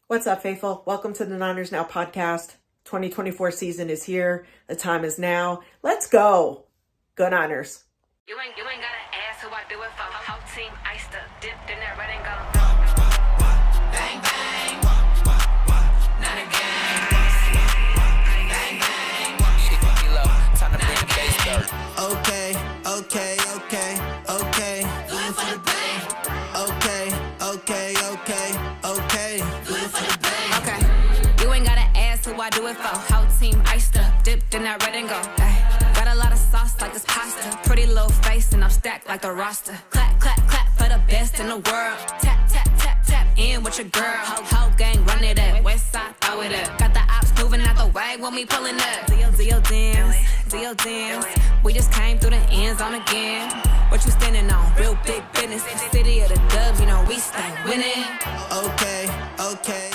What's up, faithful? Welcome to the Niners Now podcast. 2024 season is here. The time is now. Let's go. Go Niners. You ain't gotta ask who I do it for. Whole team iced up, dipped in that red and gold. Bang, bang. Not again. Bang, bang. Time to bring the bass dirt. Okay. Do it for the bang. Okay. Do it for the bang. Okay. You ain't gotta ask who I do it for. Whole team iced up, dipped in that red and gold. Ay. Got a lot of sauce like this pasta. Pretty little face and I'm stacked like the roster. Clap, clap, clap for the best in the world. Tap, tap, tap, tap in with your girl. Whole gang run it up. West side throw it up. Got the ops moving out the way when we pulling up. Deal dance. We just came through the end zone again. What you standing on? Real big business. City of the dubs, you know we stay winning. Okay.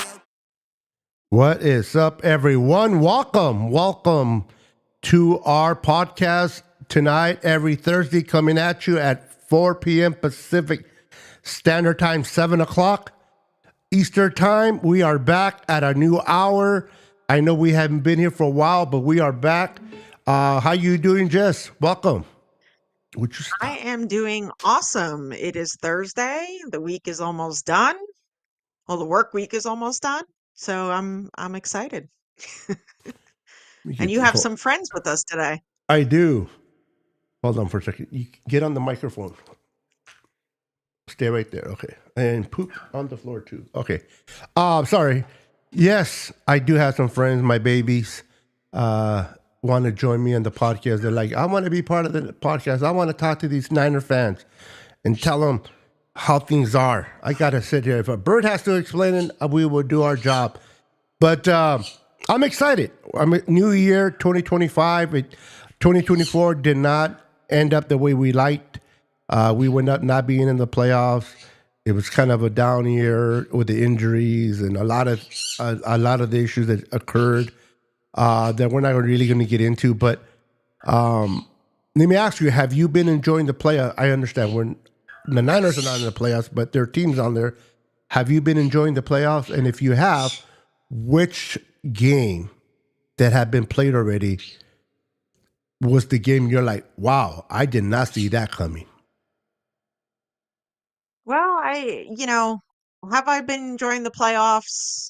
What is up, everyone? Welcome to our podcast tonight, every Thursday, coming at you at 4 p.m. Pacific Standard Time, 7 o'clock Eastern Time. We are back at a new hour. I know we haven't been here for a while, but we are back. How you doing, Jess? Welcome. Would you stop? I am doing awesome. It is Thursday. The week is almost done. Well, the work week is almost done. So I'm excited. And you have some friends with us today. I do. Hold on for a second. You get on the microphone. Stay right there. Okay. And poop on the floor too. Okay. Sorry. Yes, I do have some friends. My babies want to join me on the podcast. They're like, I want to be part of the podcast. I want to talk to these Niner fans and tell them how things are. I got to sit here. If a bird has to explain it, we will do our job. But I'm excited. New year, 2025. 2024 did not end up the way we liked. We wound up not being in the playoffs. It was kind of a down year with the injuries and a lot of the issues that occurred that we're not really going to get into. But let me ask you: have you been enjoying the playoffs? I understand the Niners are not in the playoffs, but there are teams on there. Have you been enjoying the playoffs? And if you have, which game that had been played already was the game you're like, wow, I did not see that coming? Well, have I been enjoying the playoffs?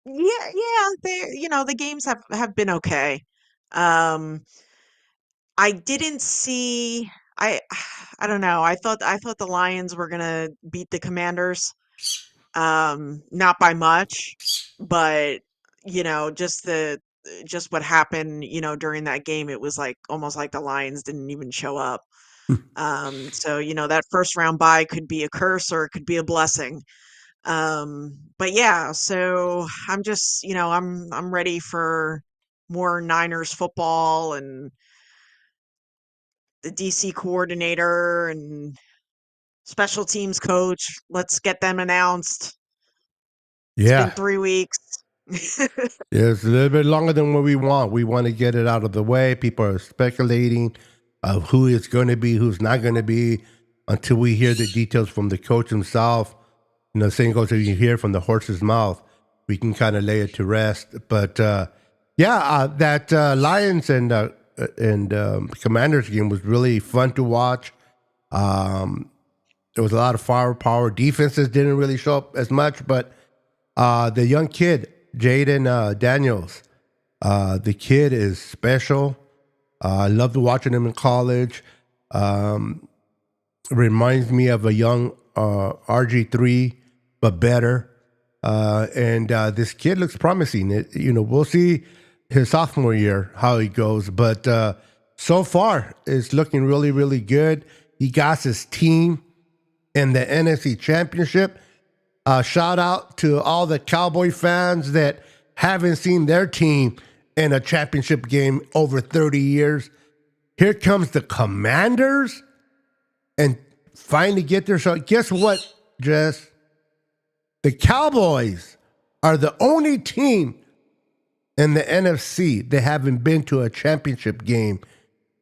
Yeah, the games have been okay. Um, I didn't see I I don't know. I thought the Lions were gonna beat the Commanders. Not by much, but just what happened, during that game, it was like almost like the Lions didn't even show up. So, that first round bye could be a curse or it could be a blessing. But yeah, so I'm just, I'm ready for more Niners football and the DC coordinator and special teams coach. Let's get them announced. It's been 3 weeks. Yeah, it's a little bit longer than what we want. We want to get it out of the way. People are speculating of who it's going to be, who's not going to be, until we hear the details from the coach himself. Saying goes, if you hear from the horse's mouth, we can kind of lay it to rest. But that Lions and Commanders game was really fun to watch. There was a lot of firepower. Defenses didn't really show up as much, but the young kid, Jaden Daniels, the kid is special. I loved watching him in college. Reminds me of a young RG3, but better. And this kid looks promising. We'll see his sophomore year how he goes, but so far it's looking really, really good. He got his team in the NFC Championship. Shout out to all the Cowboy fans that haven't seen their team in a championship game over 30 years. Here comes the Commanders and finally get their shot. Guess what, Jess? The Cowboys are the only team in the NFC that haven't been to a championship game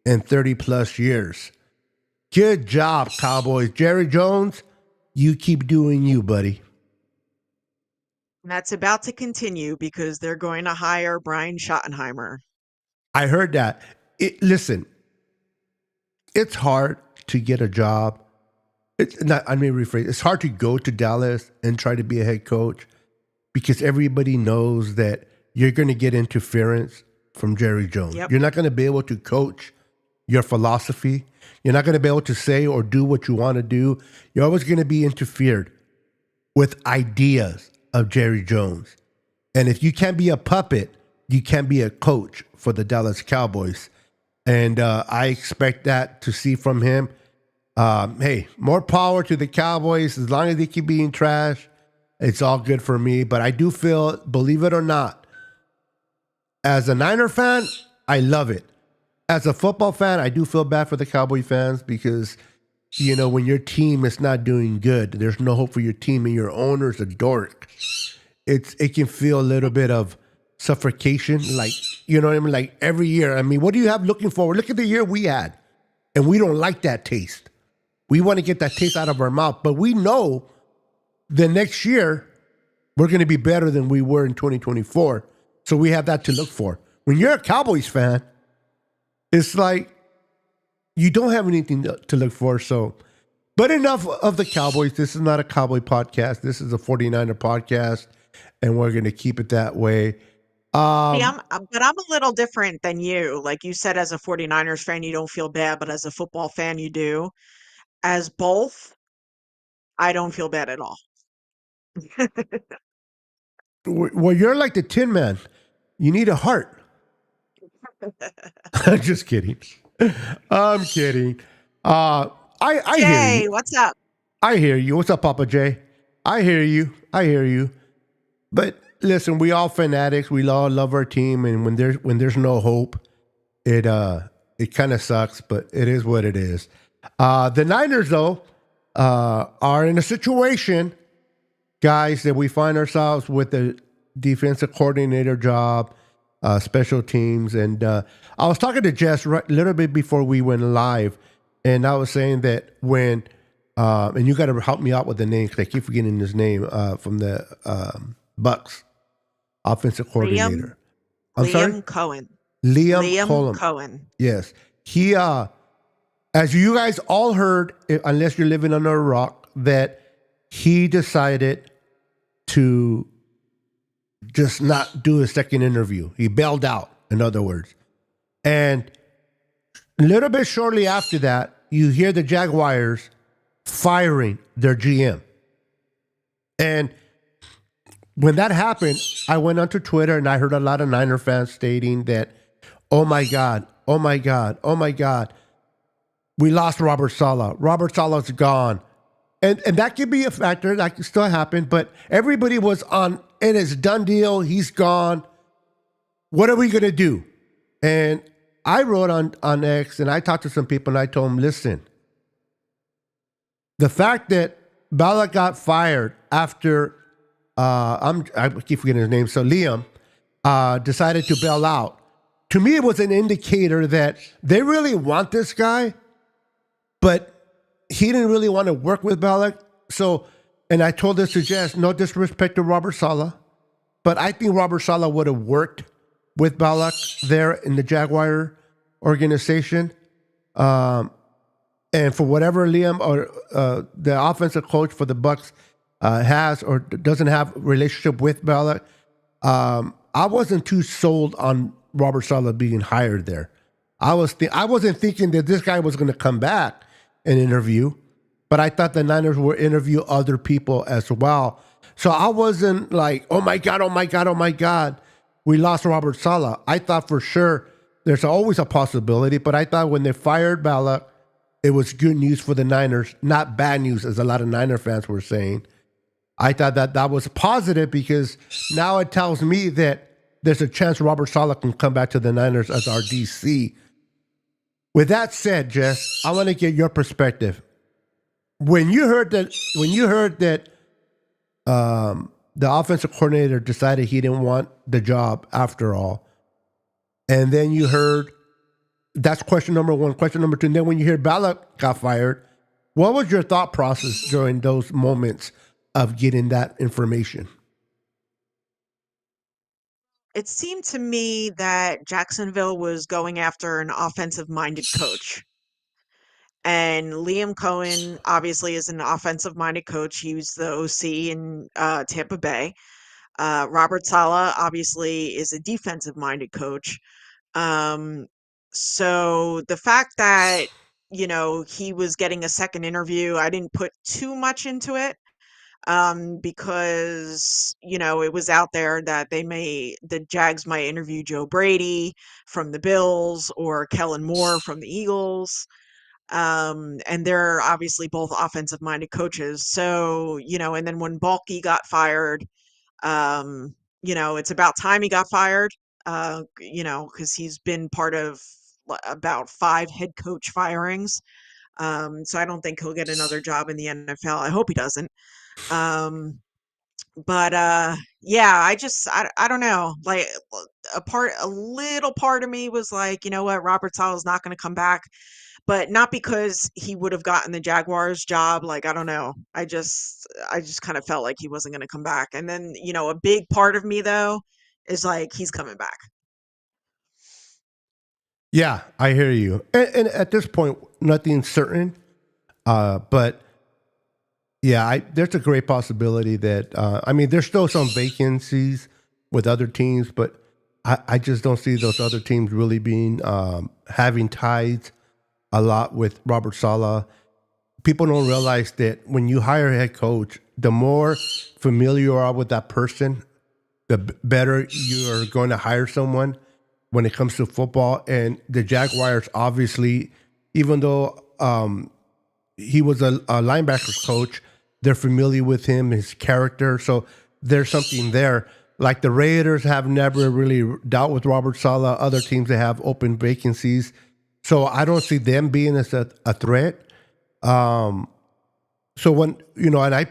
in 30 plus years. Good job, Cowboys. Jerry Jones, you keep doing you, buddy. And that's about to continue because they're going to hire Brian Schottenheimer. I heard that. Listen, it's hard to get a job. It's not. I mean, rephrase. It's hard to go to Dallas and try to be a head coach because everybody knows that you're going to get interference from Jerry Jones. Yep. You're not going to be able to coach your philosophy. You're not going to be able to say or do what you want to do. You're always going to be interfered with ideas of Jerry Jones. And if you can't be a puppet, you can't be a coach for the Dallas Cowboys. And I expect that to see from him. Hey, more power to the Cowboys. As long as they keep being trash, it's all good for me. But I do feel, believe it or not, as a Niner fan, I love it. As a football fan, I do feel bad for the Cowboy fans because, you know, when your team is not doing good, there's no hope for your team and your owner's a dork. It can feel a little bit of suffocation, like, you know what I mean? Like every year. I mean, what do you have looking forward? Look at the year we had, and we don't like that taste. We want to get that taste out of our mouth, but we know the next year we're going to be better than we were in 2024. So we have that to look for. When you're a Cowboys fan, it's like you don't have anything to look for. So, but enough of the Cowboys. This is not a Cowboy podcast. This is a 49er podcast, and we're going to keep it that way. Hey, but I'm a little different than you. Like you said, as a 49ers fan, you don't feel bad, but as a football fan, you do. As both, I don't feel bad at all. Well, you're like the Tin Man. You need a heart. I'm just kidding. I'm kidding. I hear Jay, you. what's up? I hear you. What's up, Papa J? I hear you. I hear you. But listen, we all fanatics. We all love our team, and when there's no hope, it kind of sucks. But it is what it is. The Niners, though, are in a situation, guys, that we find ourselves with the defensive coordinator job, special teams, and I was talking to Jess a little bit before we went live, and I was saying that when and you got to help me out with the name because I keep forgetting his name from the Bucks offensive coordinator. Liam Cohen. Liam Cohen. Yes, he. As you guys all heard, unless you're living under a rock, that he decided to just not do a second interview. He bailed out, in other words. And a little bit shortly after that, you hear the Jaguars firing their GM. And when that happened, I went onto Twitter and I heard a lot of Niner fans stating that, oh my God, oh my God, oh my God, we lost Robert Saleh. Robert Saleh's gone. And that could be a factor. That could still happen. But everybody was on, and it's done deal. He's gone. What are we going to do? And I wrote on X, and I talked to some people, and I told them, listen, the fact that Bala got fired after, I keep forgetting his name, so Liam decided to bail out. To me, it was an indicator that they really want this guy, but he didn't really want to work with Belichick. So, and I told this to Jess, no disrespect to Robert Saleh, but I think Robert Saleh would have worked with Belichick there in the Jaguar organization. And for whatever Liam or the offensive coach for the Bucks has or doesn't have a relationship with Belichick, I wasn't too sold on Robert Saleh being hired there. I wasn't thinking that this guy was going to come back and interview, but I thought the Niners would interview other people as well. So I wasn't like, oh my God, oh my God, oh my God, we lost Robert Saleh. I thought for sure there's always a possibility, but I thought when they fired Bala, it was good news for the Niners, not bad news, as a lot of Niner fans were saying. I thought that was positive because now it tells me that there's a chance Robert Saleh can come back to the Niners as our DC. With that said, Jess, I want to get your perspective. When you heard that the offensive coordinator decided he didn't want the job after all, and then you heard that's question number one. Question number two, and then when you hear Bala got fired, what was your thought process during those moments of getting that information? it seemed to me that Jacksonville was going after an offensive-minded coach. And Liam Cohen obviously is an offensive-minded coach. He was the OC in Tampa Bay. Robert Saleh obviously is a defensive-minded coach. Um, so the fact that, he was getting a second interview, I didn't put too much into it, because, it was out there that the Jags might interview Joe Brady from the Bills or Kellen Moore from the Eagles. And they're obviously both offensive minded coaches. So, and then when Balky got fired, it's about time he got fired, because he's been part of about 5 head coach firings. So I don't think he'll get another job in the NFL. I hope he doesn't. Um, but yeah, I don't know. Like a little part of me was like, you know what, Robert Saleh's not going to come back, but not because he would have gotten the Jaguars job. Like, I don't know. I just kind of felt like he wasn't going to come back. And then, a big part of me though is like he's coming back. Yeah, I hear you. And at this point, nothing's certain. But yeah, there's a great possibility that, there's still some vacancies with other teams, but I just don't see those other teams really being, having ties a lot with Robert Saleh. People don't realize that when you hire a head coach, the more familiar you are with that person, the better you're going to hire someone when it comes to football. And the Jaguars, obviously, even though he was a linebackers coach, they're familiar with him, his character. So there's something there. Like the Raiders have never really dealt with Robert Saleh. Other teams that have open vacancies. So I don't see them being as a threat. So when, and I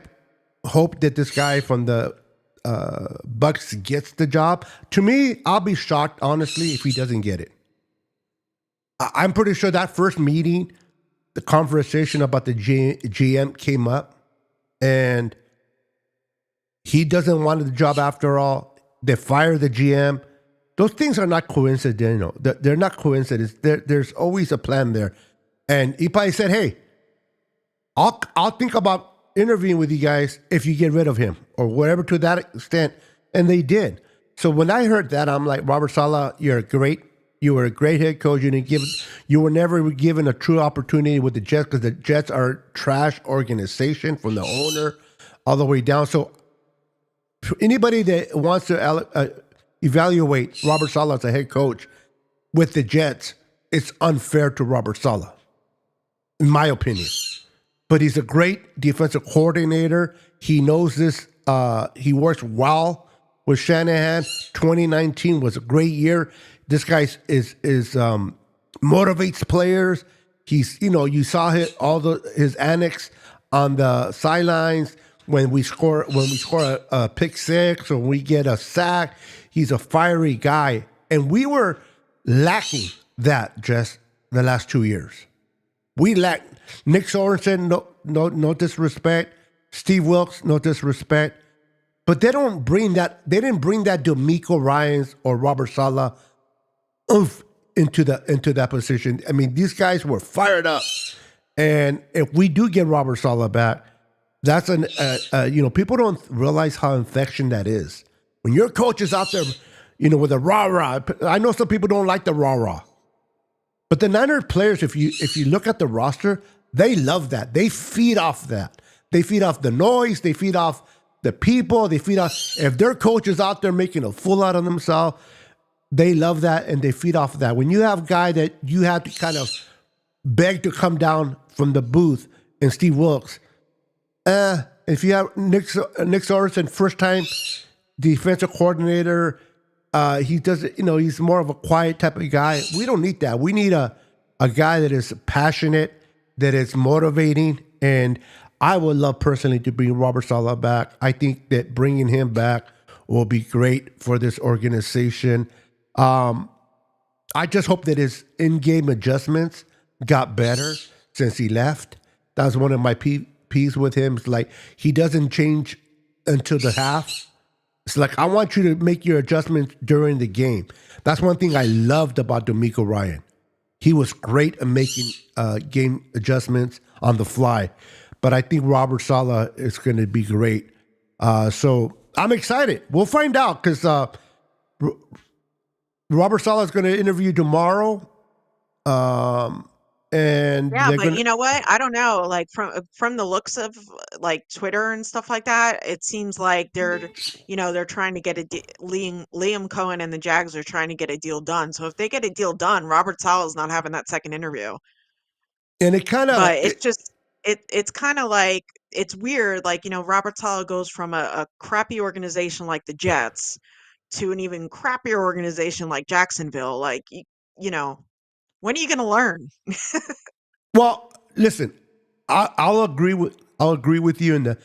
hope that this guy from the Bucks gets the job. To me, I'll be shocked, honestly, if he doesn't get it. I'm pretty sure that first meeting, the conversation about the GM came up, and he doesn't want the job after all. They fire the GM. Those things are not coincidental. They're not coincidence. There's always a plan there. And he probably said, hey, I'll think about interviewing with you guys if you get rid of him or whatever to that extent. And they did. So when I heard that, I'm like, Robert Saleh, you were a great head coach. You were never given a true opportunity with the Jets because the Jets are a trash organization from the owner all the way down. So anybody that wants to evaluate Robert Saleh as a head coach with the Jets, it's unfair to Robert Saleh, in my opinion. But he's a great defensive coordinator. He knows this. He works well with Shanahan. 2019 was a great year. This guy motivates players. He's, you saw his annex on the sidelines when we score a pick six or we get a sack. He's a fiery guy, and we were lacking that just the last 2 years. We lacked Nick Sorensen, no disrespect. Steve Wilkes, no disrespect. But they didn't bring that DeMeco Ryans or Robert Saleh into that position. I mean, these guys were fired up. And if we do get Robert Saleh back, that's people don't realize how infection that is. When your coach is out there, with a rah-rah. I know some people don't like the rah-rah. But the Niners players, if you look at the roster, they love that. They feed off that. They feed off the noise. They feed off the people. They feed off, if their coach is out there making a fool out of themselves, they love that and they feed off of that. When you have a guy that you have to kind of beg to come down from the booth and Steve Wilkes, if you have Nick Sorensen, first time defensive coordinator, he does, he's more of a quiet type of guy. We don't need that. We need a guy that is passionate, that is motivating, and I would love personally to bring Robert Saleh back. I think that bringing him back will be great for this organization. I just hope that his in-game adjustments got better since he left. That was one of my peeves with him. It's like he doesn't change until the half. It's like, I want you to make your adjustments during the game. That's one thing I loved about D'Amico Ryan. He was great at making game adjustments on the fly. But I think Robert Saleh is going to be great. So I'm excited. We'll find out because Robert Saleh is going to interview tomorrow. And Yeah, they're but going you to. know what? I don't know. Like from the looks of like Twitter and stuff like that, it seems like they're trying to get Liam Cohen and the Jags are trying to get a deal done. So if they get a deal done, Robert Saleh's not having that second interview. And it kind of. But it's just it's kind of like it's weird. Like Robert Saleh goes from a crappy organization like the Jets to an even crappier organization like Jacksonville. Like you know, when are you going to learn? Well, listen, I'll agree with you in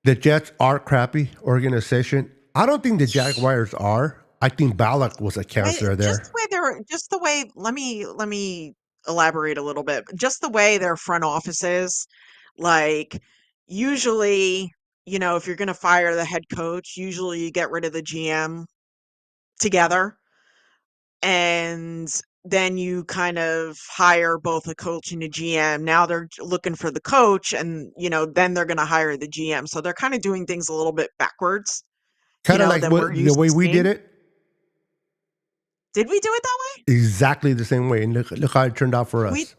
the Jets are a crappy organization. I don't think the Jaguars are. I think Balak was a cancer Just there. the way let me elaborate a little bit. Just the way their front office is, like usually, if you're going to fire the head coach, usually you get rid of the GM together and then you kind of hire both a coach and a GM. Now they're looking for the coach and, then they're going to hire the GM. So they're kind of doing things a little bit backwards, Kind of like than we're the used way to we did seeing. it, Did we do it that way? exactly the same way. And look how it turned out for We us.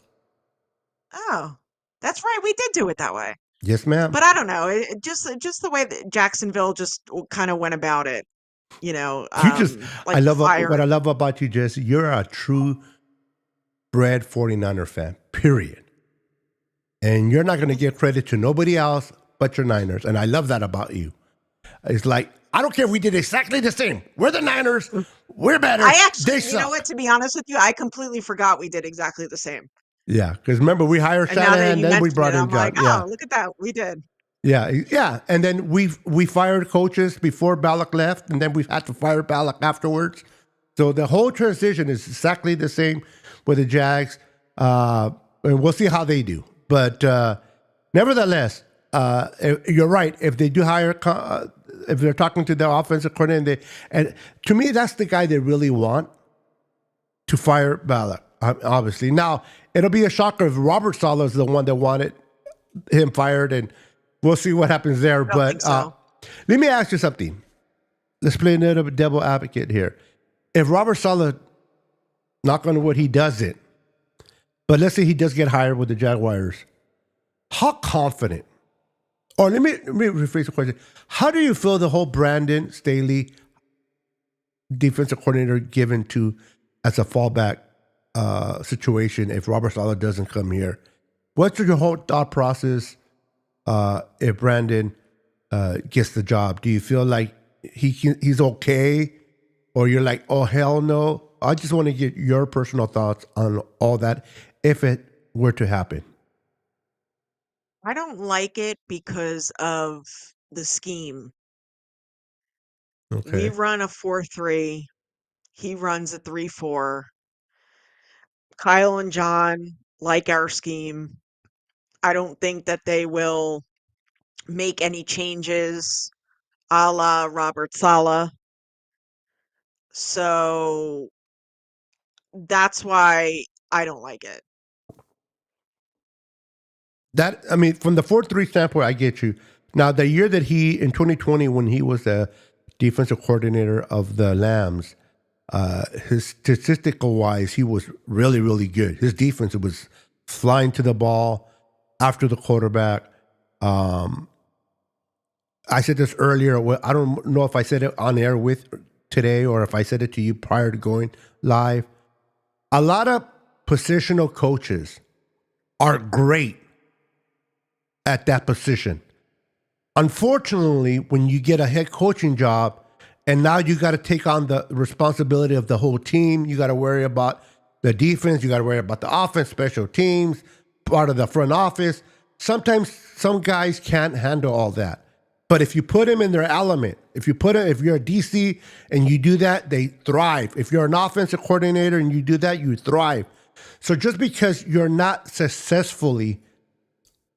Oh, that's right. We did do it that way. Yes, ma'am. But I don't know. Just the way that Jacksonville just kind of went about it, You just, like what I firing. love about you, Jesse, you're a true bred 49er fan, period. And you're not going to give credit to nobody else but your Niners. And I love that about you. It's like, I don't care if we did exactly the same. We're the Niners. We're better. I actually, They you know what? suck. To be honest with you, I completely forgot we did exactly the same. Yeah, because remember, we hired And now that Shanahan, you then we mention brought it, in I'm John. like, Yeah, oh, look at that. We did. yeah. And then we fired coaches before Balak left, and then we've had to fire Balak afterwards. So the whole transition is exactly the same with the Jags. And we'll see how they do. But nevertheless, you're right. If they do hire, if they're talking to their offensive coordinator, and to me, that's the guy they really want to fire Balak, obviously. Now, it'll be a shocker if Robert Saleh is the one that wanted him fired, and we'll see what happens there. I don't think But so. let me ask you something. Let's play a little bit devil advocate here. If Robert Saleh, knock on wood, he doesn't, but let's say he does get hired with the Jaguars, how confident, or let me rephrase the question. How do you feel the whole Brandon Staley defensive coordinator given to as a fallback situation if Robert Saleh doesn't come here? What's your whole thought process if Brandon gets the job? Do you feel like he's okay, or you're like, oh hell no? I just want to get your personal thoughts on all that if it were to happen. I don't like it because of the scheme. We Okay. run a 4-3. He runs a 3-4. Kyle and John like our scheme. I don't think that they will make any changes a la Robert Saleh. So that's why I don't like it. That, I mean, from the 4-3 standpoint, I get you. Now, the year that he in 2020, when he was the defensive coordinator of the Lambs, his statistical wise, he was really, really good. His defense was flying to the ball after the quarterback. I said this earlier. I don't know if I said it on air with today or if I said it to you prior to going live. A lot of positional coaches are great at that position. Unfortunately, when you get a head coaching job and now you got to take on the responsibility of the whole team, you got to worry about the defense, you got to worry about the offense, special teams, part of the front office. Sometimes some guys can't handle all that. But if you put them in their element, if you're a DC and you do that, they thrive. If you're an offensive coordinator and you do that, you thrive. So just because you're not successfully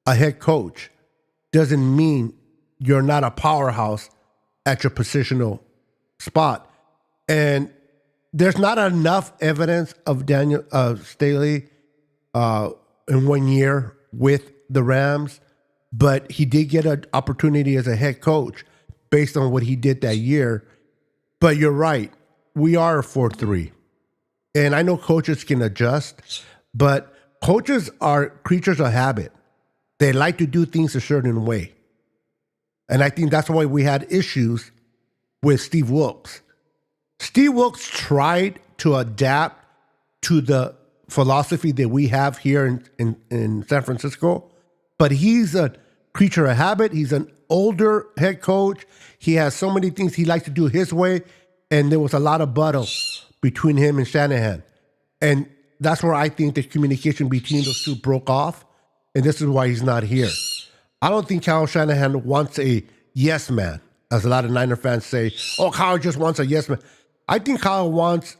a head coach doesn't mean you're not a powerhouse at your positional spot. And there's not enough evidence of Daniel Staley in 1 year with the Rams, but he did get an opportunity as a head coach based on what he did that year. But you're right. We are a 4-3. And I know coaches can adjust, but coaches are creatures of habit. They like to do things a certain way. And I think that's why we had issues with Steve Wilkes. Steve Wilkes tried to adapt to the philosophy that we have here in San Francisco, but he's a creature of habit. He's an older head coach. He has so many things he likes to do his way, and there was a lot of battle between him and Shanahan. And that's where I think the communication between those two broke off, and this is why he's not here. I don't think Kyle Shanahan wants a yes man, as a lot of Niner fans say, oh, Kyle just wants a yes man. I think Kyle wants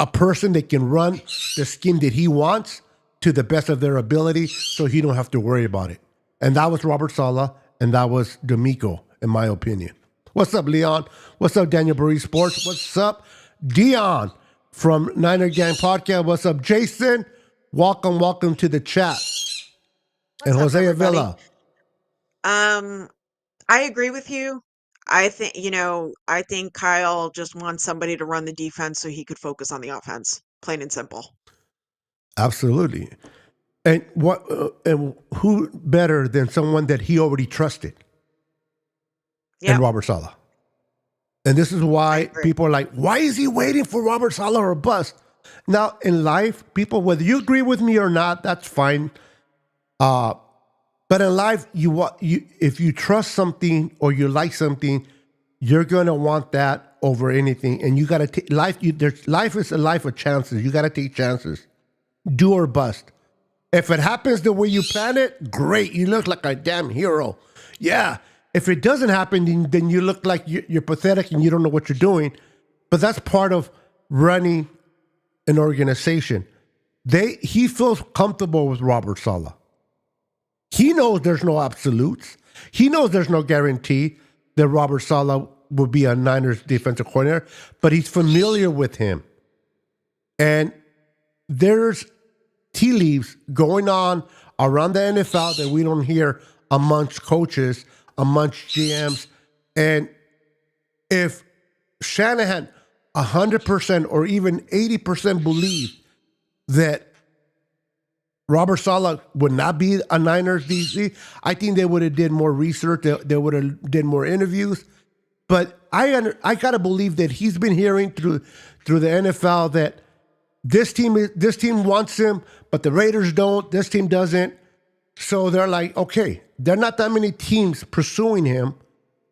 a person that can run the scheme that he wants to the best of their ability so he don't have to worry about it. And that was Robert Saleh, and that was D'Amico, in my opinion. What's up, Leon? What's up, Daniel Burry Sports? What's up, Dion from Niner Gang Podcast? What's up, Jason? Welcome to the chat. And What's up, Jose everybody? Avila. I agree with you. I think Kyle just wants somebody to run the defense so he could focus on the offense. Plain and simple. Absolutely. And who better than someone that he already trusted? Yeah, And Robert Saleh. And this is I why agree. people are like, why is he waiting for Robert Saleh or bust? Now, in life, people, whether you agree with me or not, that's fine. But in life, if you trust something or you like something, you're gonna want that over anything. And you gotta take life. Life is a life of chances. You gotta take chances, do or bust. If it happens the way you plan it, great. You look like a damn hero. Yeah. If it doesn't happen, then you look like you're pathetic and you don't know what you're doing. But that's part of running an organization. He feels comfortable with Robert Saleh. He knows there's no absolutes. He knows there's no guarantee that Robert Saleh will be a Niners defensive coordinator, but he's familiar with him. And there's tea leaves going on around the NFL that we don't hear amongst coaches, amongst GMs. And if Shanahan 100% or even 80% believed that Robert Saleh would not be a Niners DC, I think they would have did more research. They would have did more interviews. But I gotta believe that he's been hearing through the NFL that this team wants him, but the Raiders don't. This team doesn't. So they're like, okay, there are not that many teams pursuing him,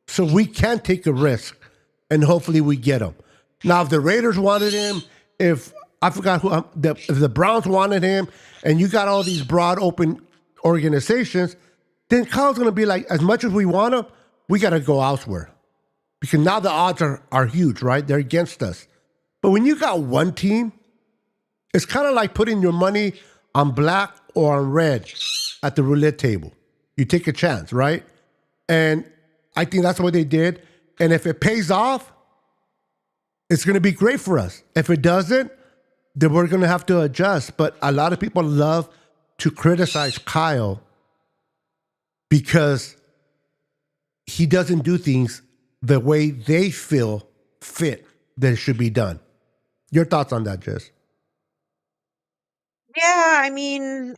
so we can take a risk, and hopefully we get him. Now, if the Raiders wanted him, if the Browns wanted him, and you got all these broad, open organizations, then Kyle's going to be like, as much as we want him, we got to go elsewhere. Because now the odds are huge, right? They're against us. But when you got one team, it's kind of like putting your money on black or on red at the roulette table. You take a chance, right? And I think that's what they did. And if it pays off, it's going to be great for us. If it doesn't, then we're going to have to adjust. But a lot of people love to criticize Kyle because he doesn't do things the way they feel fit that it should be done. Your thoughts on that, Jess? Yeah, I mean,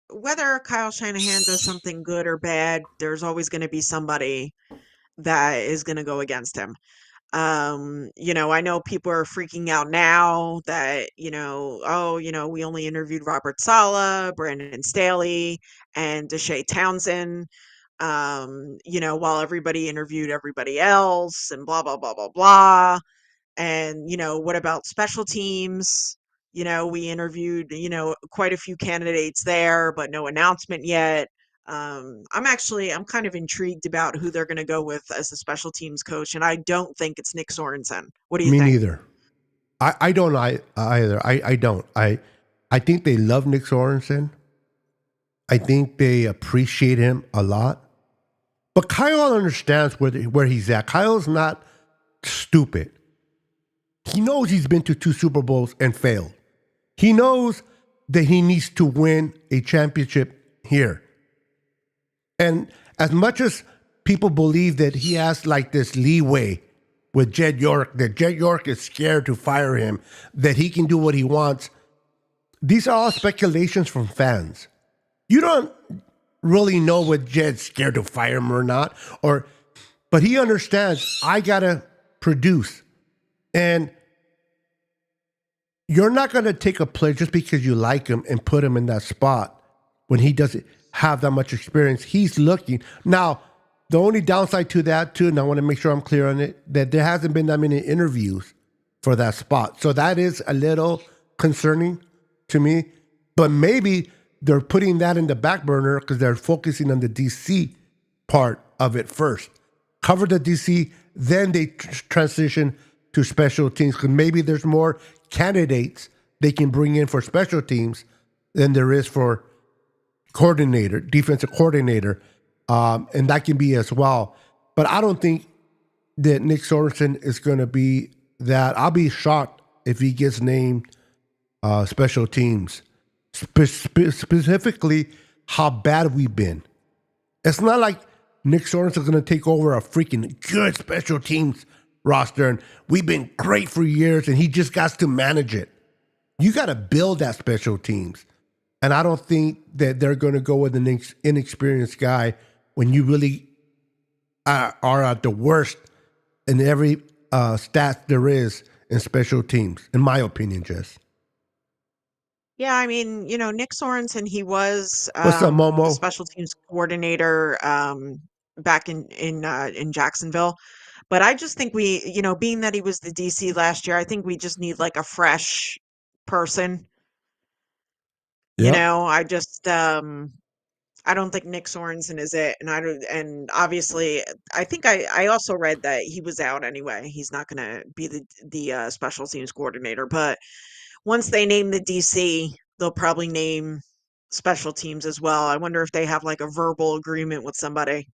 whether Kyle Shanahan does something good or bad, there's always going to be somebody that is going to go against him. I know people are freaking out now that, we only interviewed Robert Saleh, Brandon Staley, and Deshae Townsend, while everybody interviewed everybody else and blah, blah, blah, blah, blah. And, what about special teams? We interviewed, quite a few candidates there, but no announcement yet. I'm kind of intrigued about who they're going to go with as a special teams coach, and I don't think it's Nick Sorensen. What do you Me think? neither. I don't either. I don't. I think they love Nick Sorensen. I think they appreciate him a lot. But Kyle understands where he's at. Kyle's not stupid. He knows he's been to 2 Super Bowls and failed. He knows that he needs to win a championship here. And as much as people believe that he has like this leeway with Jed York, that Jed York is scared to fire him, that he can do what he wants, these are all speculations from fans. You don't really know what Jed's scared to fire him or not, but he understands I gotta produce. And you're not gonna take a player just because you like him and put him in that spot when he doesn't have that much experience. He's looking. Now, the only downside to that too, and I want to make sure I'm clear on it, that there hasn't been that many interviews for that spot. So that is a little concerning to me. But maybe they're putting that in the back burner because they're focusing on the DC part of it first. Cover the DC, then they transition to special teams because maybe there's more candidates they can bring in for special teams than there is for defensive coordinator. And that can be as well. But I don't think that Nick Sorensen is going to be that. I'll be shocked if he gets named special teams. Specifically, how bad we've been. It's not like Nick Sorensen is going to take over a freaking good special teams roster and we've been great for years and he just got to manage it. You got to build that special teams. And I don't think that they're going to go with an inexperienced guy when you really are at the worst in every stat there is in special teams, in my opinion, Jess. Yeah, I mean, Nick Sorensen, he was What's up, the Momo? special teams coordinator back in Jacksonville. But I just think being that he was the DC last year, I think we just need like a fresh person. Yep. I don't think Nick Sorensen is it, and obviously, I think I also read that he was out anyway. He's not going to be the special teams coordinator, but once they name the DC, they'll probably name special teams as well. I wonder if they have like a verbal agreement with somebody.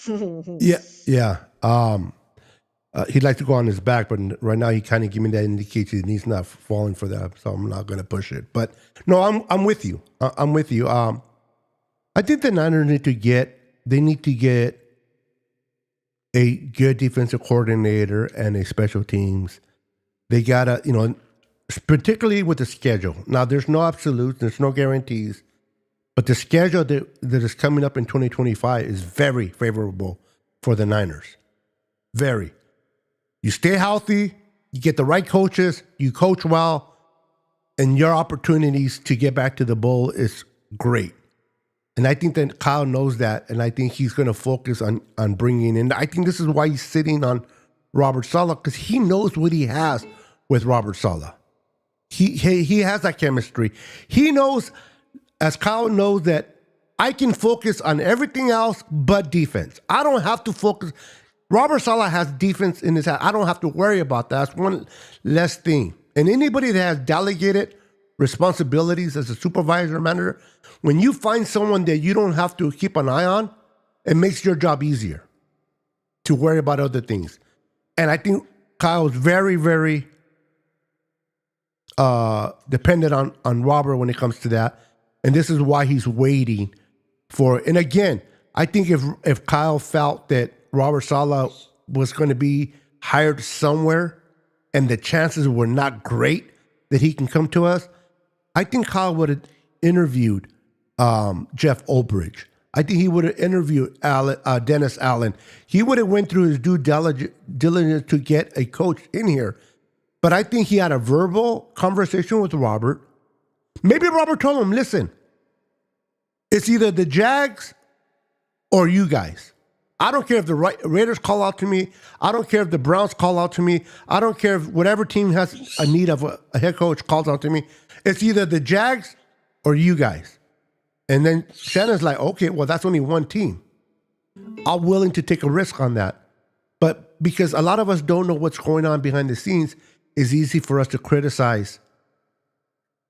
Yeah. He'd like to go on his back, but right now he kind of gave me that indication he's not falling for that, so I'm not going to push it. But no, I'm with you. I'm with you. I think the Niners need to get a good defensive coordinator and a special teams. They gotta, particularly with the schedule. Now, there's no absolutes, there's no guarantees, but the schedule that is coming up in 2025 is very favorable for the Niners. Very. You stay healthy, you get the right coaches, you coach well, and your opportunities to get back to the bowl is great. And I think that Kyle knows that, and I think he's going to focus on bringing in. I think this is why he's sitting on Robert Saleh, because he knows what he has with Robert Saleh. He has that chemistry. He knows, as Kyle knows, that I can focus on everything else but defense. I don't have to focus. Robert Saleh has defense in his hand. I don't have to worry about that. That's one less thing. And anybody that has delegated responsibilities as a supervisor or manager, when you find someone that you don't have to keep an eye on, it makes your job easier to worry about other things. And I think Kyle's very, very dependent on Robert when it comes to that. And this is why he's waiting for. And again, I think if Kyle felt that Robert Saleh was going to be hired somewhere and the chances were not great that he can come to us, I think Kyle would have interviewed Jeff Ulbrich. I think he would have interviewed Dennis Allen. He would have went through his due diligence to get a coach in here. But I think he had a verbal conversation with Robert. Maybe Robert told him, listen, it's either the Jags or you guys. I don't care if the Raiders call out to me. I don't care if the Browns call out to me. I don't care if whatever team has a need of a head coach calls out to me. It's either the Jags or you guys. And then Shannon's like, okay, well, that's only one team. I'm willing to take a risk on that. But because a lot of us don't know what's going on behind the scenes, it's easy for us to criticize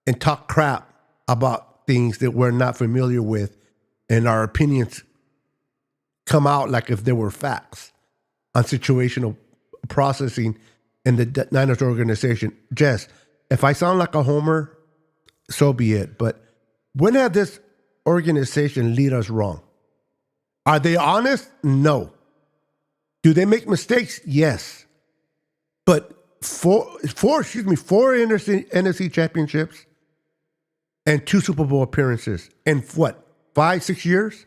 and talk crap about things that we're not familiar with, and our opinions come out like if there were facts on situational processing in the Niners organization. Jess, if I sound like a homer, so be it. But when have this organization lead us wrong? Are they honest? No. Do they make mistakes? Yes. But four NFC championships and 2 Super Bowl appearances in what, 5-6 years?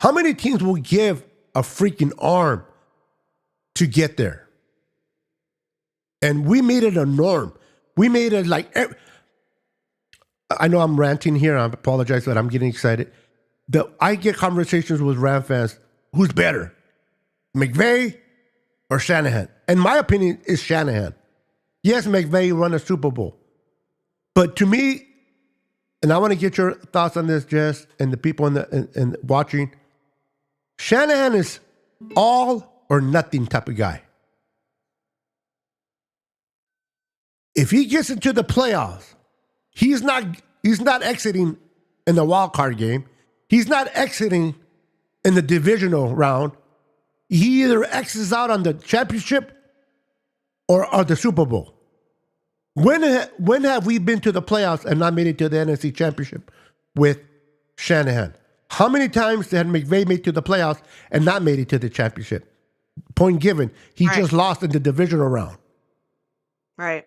How many teams will give a freaking arm to get there? And we made it a norm. We made it like, I know I'm ranting here. I apologize, but I'm getting excited. I get conversations with Ram fans. Who's better, McVay or Shanahan? And my opinion is Shanahan. Yes, McVay won a Super Bowl. But to me, and I want to get your thoughts on this, Jess, and the people in watching, Shanahan is all or nothing type of guy. If he gets into the playoffs, he's not exiting in the wild card game. He's not exiting in the divisional round. He either exits out on the championship or the Super Bowl. When have we been to the playoffs and not made it to the NFC Championship with Shanahan? How many times had McVay made to the playoffs and not made it to the championship? Point given, he just lost in the divisional round. Right.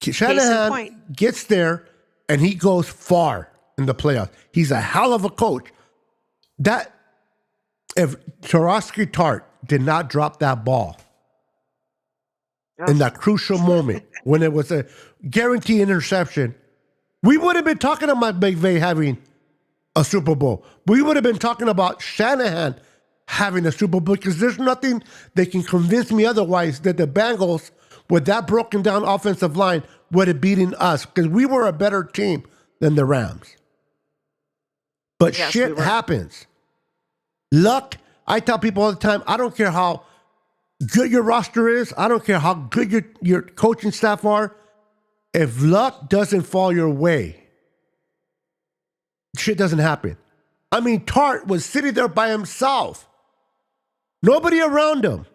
Shanahan gets there and he goes far in the playoffs. He's a hell of a coach. That if Tarosky Tart did not drop that ball in that crucial moment when it was a guaranteed interception, we would have been talking about McVay having a Super Bowl. We would have been talking about Shanahan having a Super Bowl because there's nothing that can convince me otherwise that the Bengals, with that broken down offensive line, would have beaten us because we were a better team than the Rams. But shit happens. Luck, I tell people all the time, I don't care how good your roster is. I don't care how good your coaching staff are. If luck doesn't fall your way, shit doesn't happen. I mean, Tart was sitting there by himself. Nobody around him.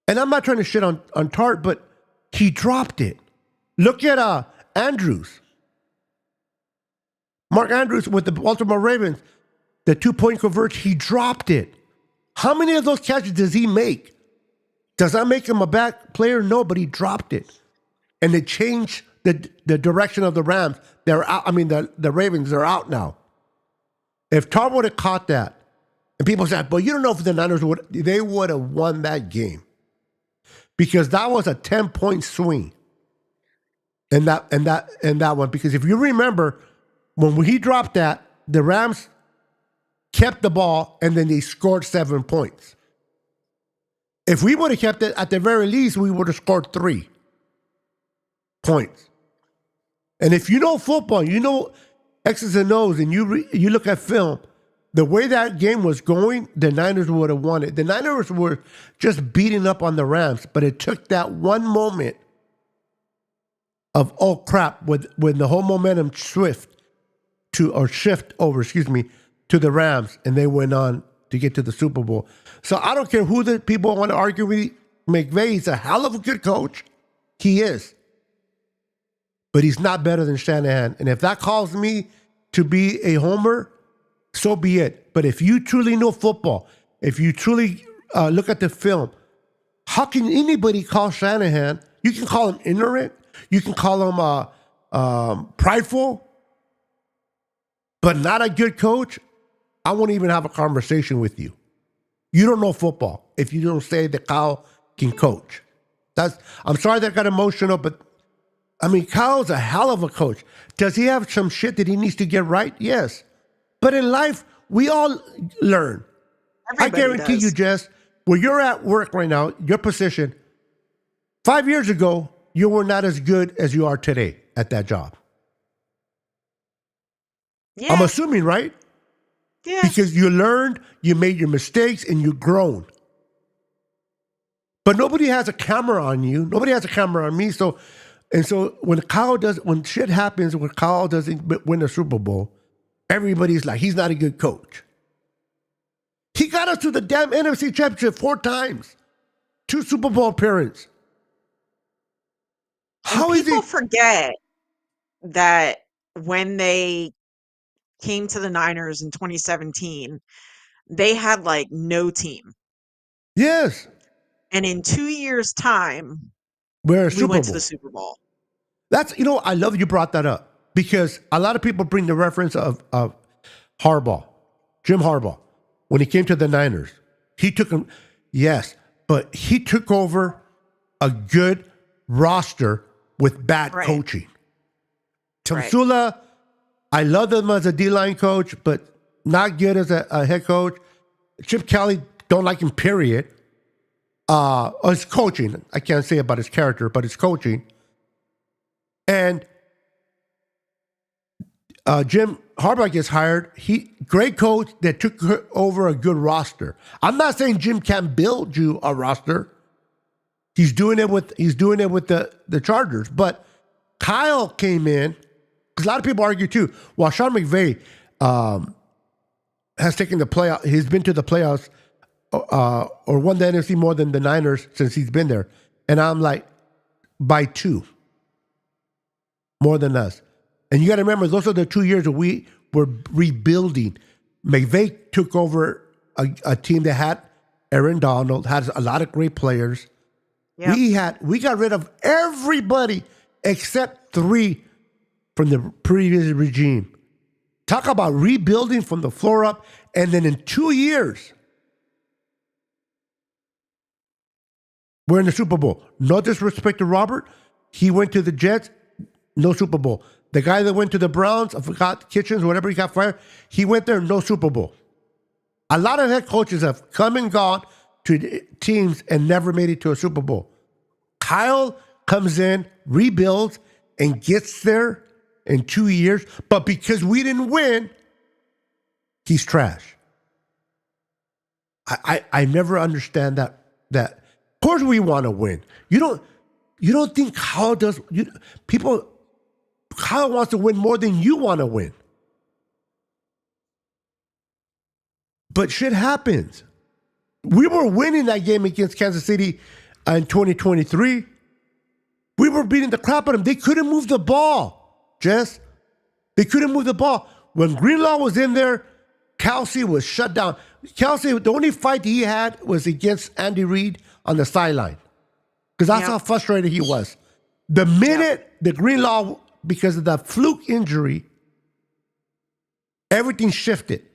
And I'm not trying to shit on Tart, but he dropped it. Look at Andrews. Mark Andrews with the Baltimore Ravens, the 2-point conversion, he dropped it. How many of those catches does he make? Does that make him a bad player? No, but he dropped it. And it changed the direction of the Rams. They're out. I mean, the Ravens are out now. If Tart would have caught that, and people said, but you don't know if the Niners they would have won that game. Because that was a 10-point swing in that one. Because if you remember, when he dropped that, the Rams kept the ball and then they scored 7 points. If we would have kept it, at the very least, we would have scored 3 points. And if you know football, you know X's and O's, and you look at film, the way that game was going, the Niners would have won it. The Niners were just beating up on the Rams, but it took that one moment of, oh crap, when the whole momentum shift over to the Rams, and they went on to get to the Super Bowl. So I don't care who the people want to argue with. McVay, he's a hell of a good coach. He is. But he's not better than Shanahan. And if that calls me to be a homer, so be it. But if you truly know football, if you truly look at the film, how can anybody call Shanahan? You can call him ignorant. You can call him prideful, but not a good coach. I won't even have a conversation with you. You don't know football if you don't say that Kyle can coach. I'm sorry that got emotional, but I mean, Kyle's a hell of a coach. Does he have some shit that he needs to get right? Yes. But in life, we all learn. I guarantee you, Jess, where you're at work right now, your position, 5 years ago, you were not as good as you are today at that job. Yeah. I'm assuming, right? Yeah. Because you learned, you made your mistakes, and you've grown. But nobody has a camera on you. Nobody has a camera on me. So when shit happens, when Kyle doesn't win the Super Bowl, everybody's like, he's not a good coach. He got us to the damn NFC Championship 4 times. 2 Super Bowl appearances. How And is he? people forget that when they came to the Niners in 2017, they had like no team. Yes. And in 2 years' time, We're a we Super went to Bowl. the Super Bowl. That's, I love you brought that up because a lot of people bring the reference of Harbaugh, Jim Harbaugh, when he came to the Niners. He took him, yes, but he took over a good roster with bad Right. coaching. Right. Tamsula, I love him as a D-line coach, but not good as a head coach. Chip Kelly, don't like him, period. His coaching, I can't say about his character, but his coaching. And Jim Harbaugh gets hired. Great coach that took over a good roster. I'm not saying Jim can't build you a roster. He's doing it with the Chargers. But Kyle came in, because a lot of people argue too. Well, Sean McVay has taken the playoff. He's been to the playoffs or won the NFC more than the Niners since he's been there. And I'm like, by 2. More than us. And you got to remember, those are the 2 years that we were rebuilding. McVay took over a team that had Aaron Donald, had a lot of great players. Yep. We got rid of everybody except 3 from the previous regime. Talk about rebuilding from the floor up. And then in 2 years, we're in the Super Bowl. No disrespect to Robert. He went to the Jets. No Super Bowl. The guy that went to the Browns, I forgot, Kitchens, whatever, he got fired, he went there, no Super Bowl. A lot of head coaches have come and gone to teams and never made it to a Super Bowl. Kyle comes in, rebuilds, and gets there in 2 years, but because we didn't win, he's trash. I never understand that. Of course we want to win. You don't think Kyle does, Kyle wants to win more than you want to win. But shit happens. We were winning that game against Kansas City in 2023. We were beating the crap out of them. They couldn't move the ball, Jess. They couldn't move the ball. When Greenlaw was in there, Kelsey was shut down. Kelsey, the only fight he had was against Andy Reid on the sideline. Because that's how frustrated he was. The minute the Greenlaw, because of the fluke injury, everything shifted.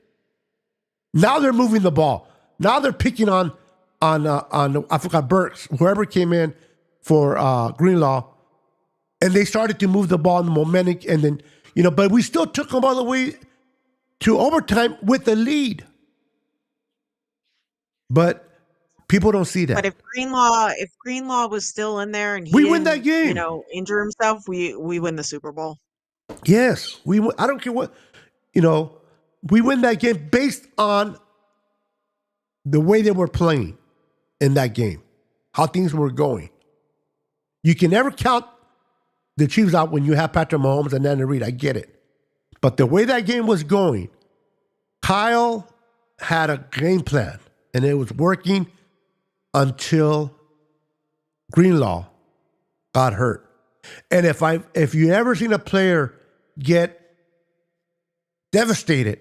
Now they're moving the ball. Now they're picking on I forgot, Burks, whoever came in for Greenlaw, and they started to move the ball in the momentum, and then but we still took them all the way to overtime with the lead. But people don't see that. But if Greenlaw was still in there and he We win that game. Injure himself, we win the Super Bowl. Yes, we win. I don't care what, we win that game based on the way they were playing in that game, how things were going. You can never count the Chiefs out when you have Patrick Mahomes and Andy Reid. I get it. But the way that game was going, Kyle had a game plan, and it was working until Greenlaw got hurt. And if you ever seen a player get devastated,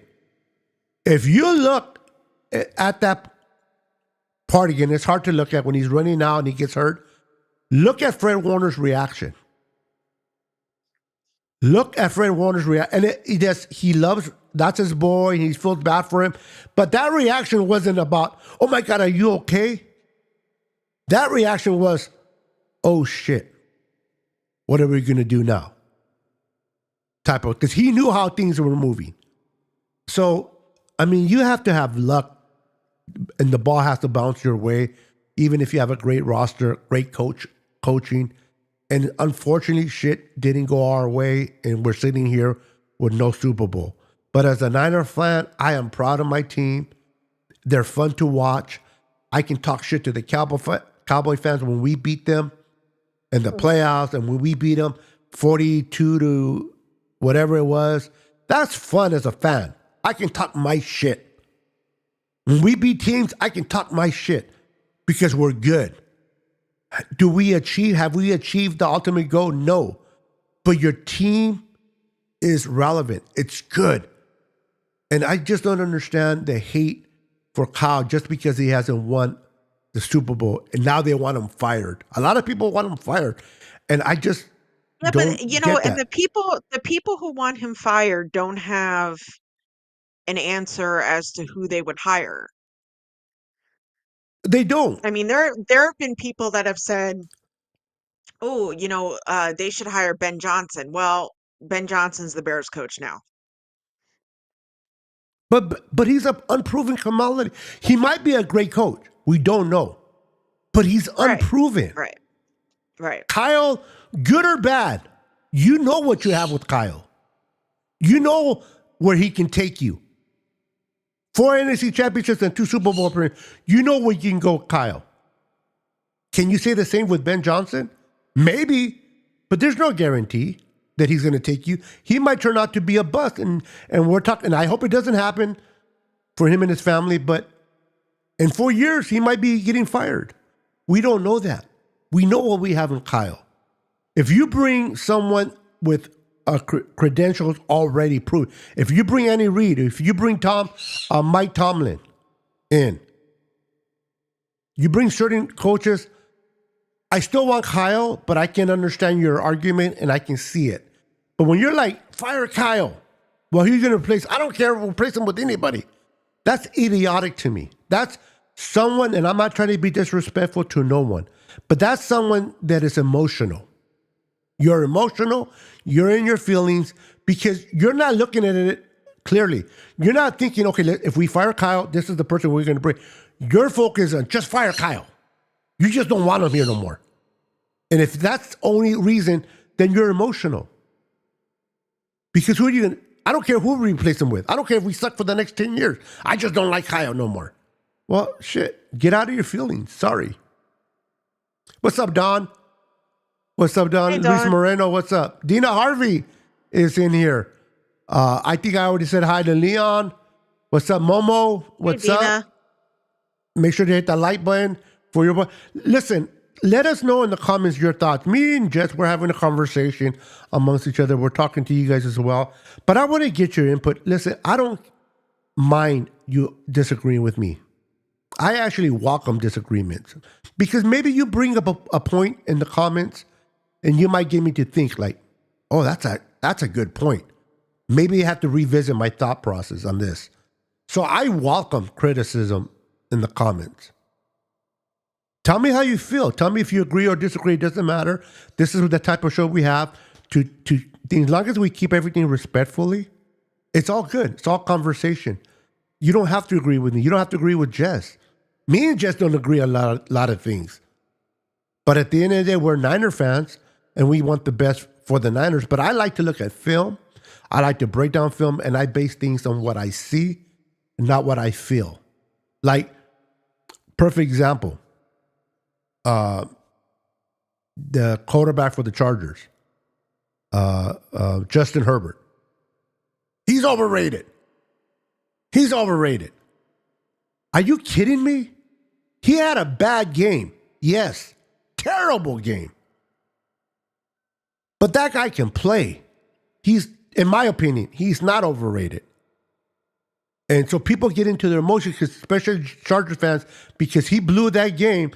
if you look at that part again, it's hard to look at when he's running out and he gets hurt. Look at Fred Warner's reaction. Look at Fred Warner's reaction. And he loves, that's his boy, and he feels bad for him. But that reaction wasn't about, oh my God, are you okay? That reaction was, oh shit, what are we going to do now? Because he knew how things were moving. So, you have to have luck, and the ball has to bounce your way, even if you have a great roster, great coaching. And unfortunately, shit didn't go our way, and we're sitting here with no Super Bowl. But as a Niner fan, I am proud of my team. They're fun to watch. I can talk shit to the Cowboy fans when we beat them in the playoffs, and when we beat them 42 to whatever it was. That's fun as a fan. I can talk my shit. When we beat teams, I can talk my shit because we're good. Have we achieved the ultimate goal? No. But your team is relevant. It's good. And I just don't understand the hate for Kyle just because he hasn't won the Super Bowl. And now they want him fired. A lot of people want him fired. And I just Yeah, don't but you know, get and that. the people who want him fired don't have an answer as to who they would hire. They don't. I mean, there have been people that have said, "Oh, they should hire Ben Johnson." Well, Ben Johnson's the Bears coach now. But he's an unproven commodity. He might be a great coach. We don't know. But he's Right, unproven. right, right. Kyle, good or bad, you know what you have with Kyle. You know where he can take you. 4 NFC championships and 2 Super Bowl appearances. You know where you can go, Kyle. Can you say the same with Ben Johnson? Maybe, but there's no guarantee that he's going to take you. He might turn out to be a bust, and we're talking. And I hope it doesn't happen for him and his family. But in 4 years, he might be getting fired. We don't know that. We know what we have in Kyle. If you bring someone with credentials already proved, if you bring Andy Reid, if you bring Mike Tomlin in, you bring certain coaches. I still want Kyle, but I can understand your argument and I can see it. But when you're like, fire Kyle, well, who's going to replace? I don't care. We'll replace him with anybody. That's idiotic to me. That's someone, and I'm not trying to be disrespectful to no one, but that's someone that is emotional. You're emotional. You're in your feelings because you're not looking at it clearly. You're not thinking, okay, if we fire Kyle, this is the person we're going to bring. Your focus is on just fire Kyle. You just don't want him here no more. And if that's the only reason, then you're emotional. Because who are you going to, I don't care who we replace him with. I don't care if we suck for the next 10 years. I just don't like Kyle no more. Well, shit, get out of your feelings. Sorry. What's up, Don? What's up, Don? Hey, Luis Don. Moreno, what's up? Dina Harvey is in here. I think I already said hi to Leon. What's up, Momo? What's Hey, up? Dina. Make sure to hit that like button for your boy. Listen, let us know in the comments your thoughts. Me and Jess, we're having a conversation amongst each other. We're talking to you guys as well. But I want to get your input. Listen, I don't mind you disagreeing with me. I actually welcome disagreements because maybe you bring up a point in the comments and you might get me to think like, oh, that's a good point. Maybe I have to revisit my thought process on this. So I welcome criticism in the comments. Tell me how you feel. Tell me if you agree or disagree. It doesn't matter. This is the type of show we have. As long as we keep everything respectfully, it's all good. It's all conversation. You don't have to agree with me. You don't have to agree with Jess. Me and Jess don't agree on a lot of things. But at the end of the day, we're Niner fans, and we want the best for the Niners. But I like to look at film. I like to break down film, and I base things on what I see, not what I feel. Like, perfect example. The quarterback for the Chargers, Justin Herbert. He's overrated. He's overrated. Are you kidding me? He had a bad game. Yes. Terrible game. But that guy can play. He's, in my opinion, he's not overrated. And so people get into their emotions, especially Chargers fans, because he blew that game.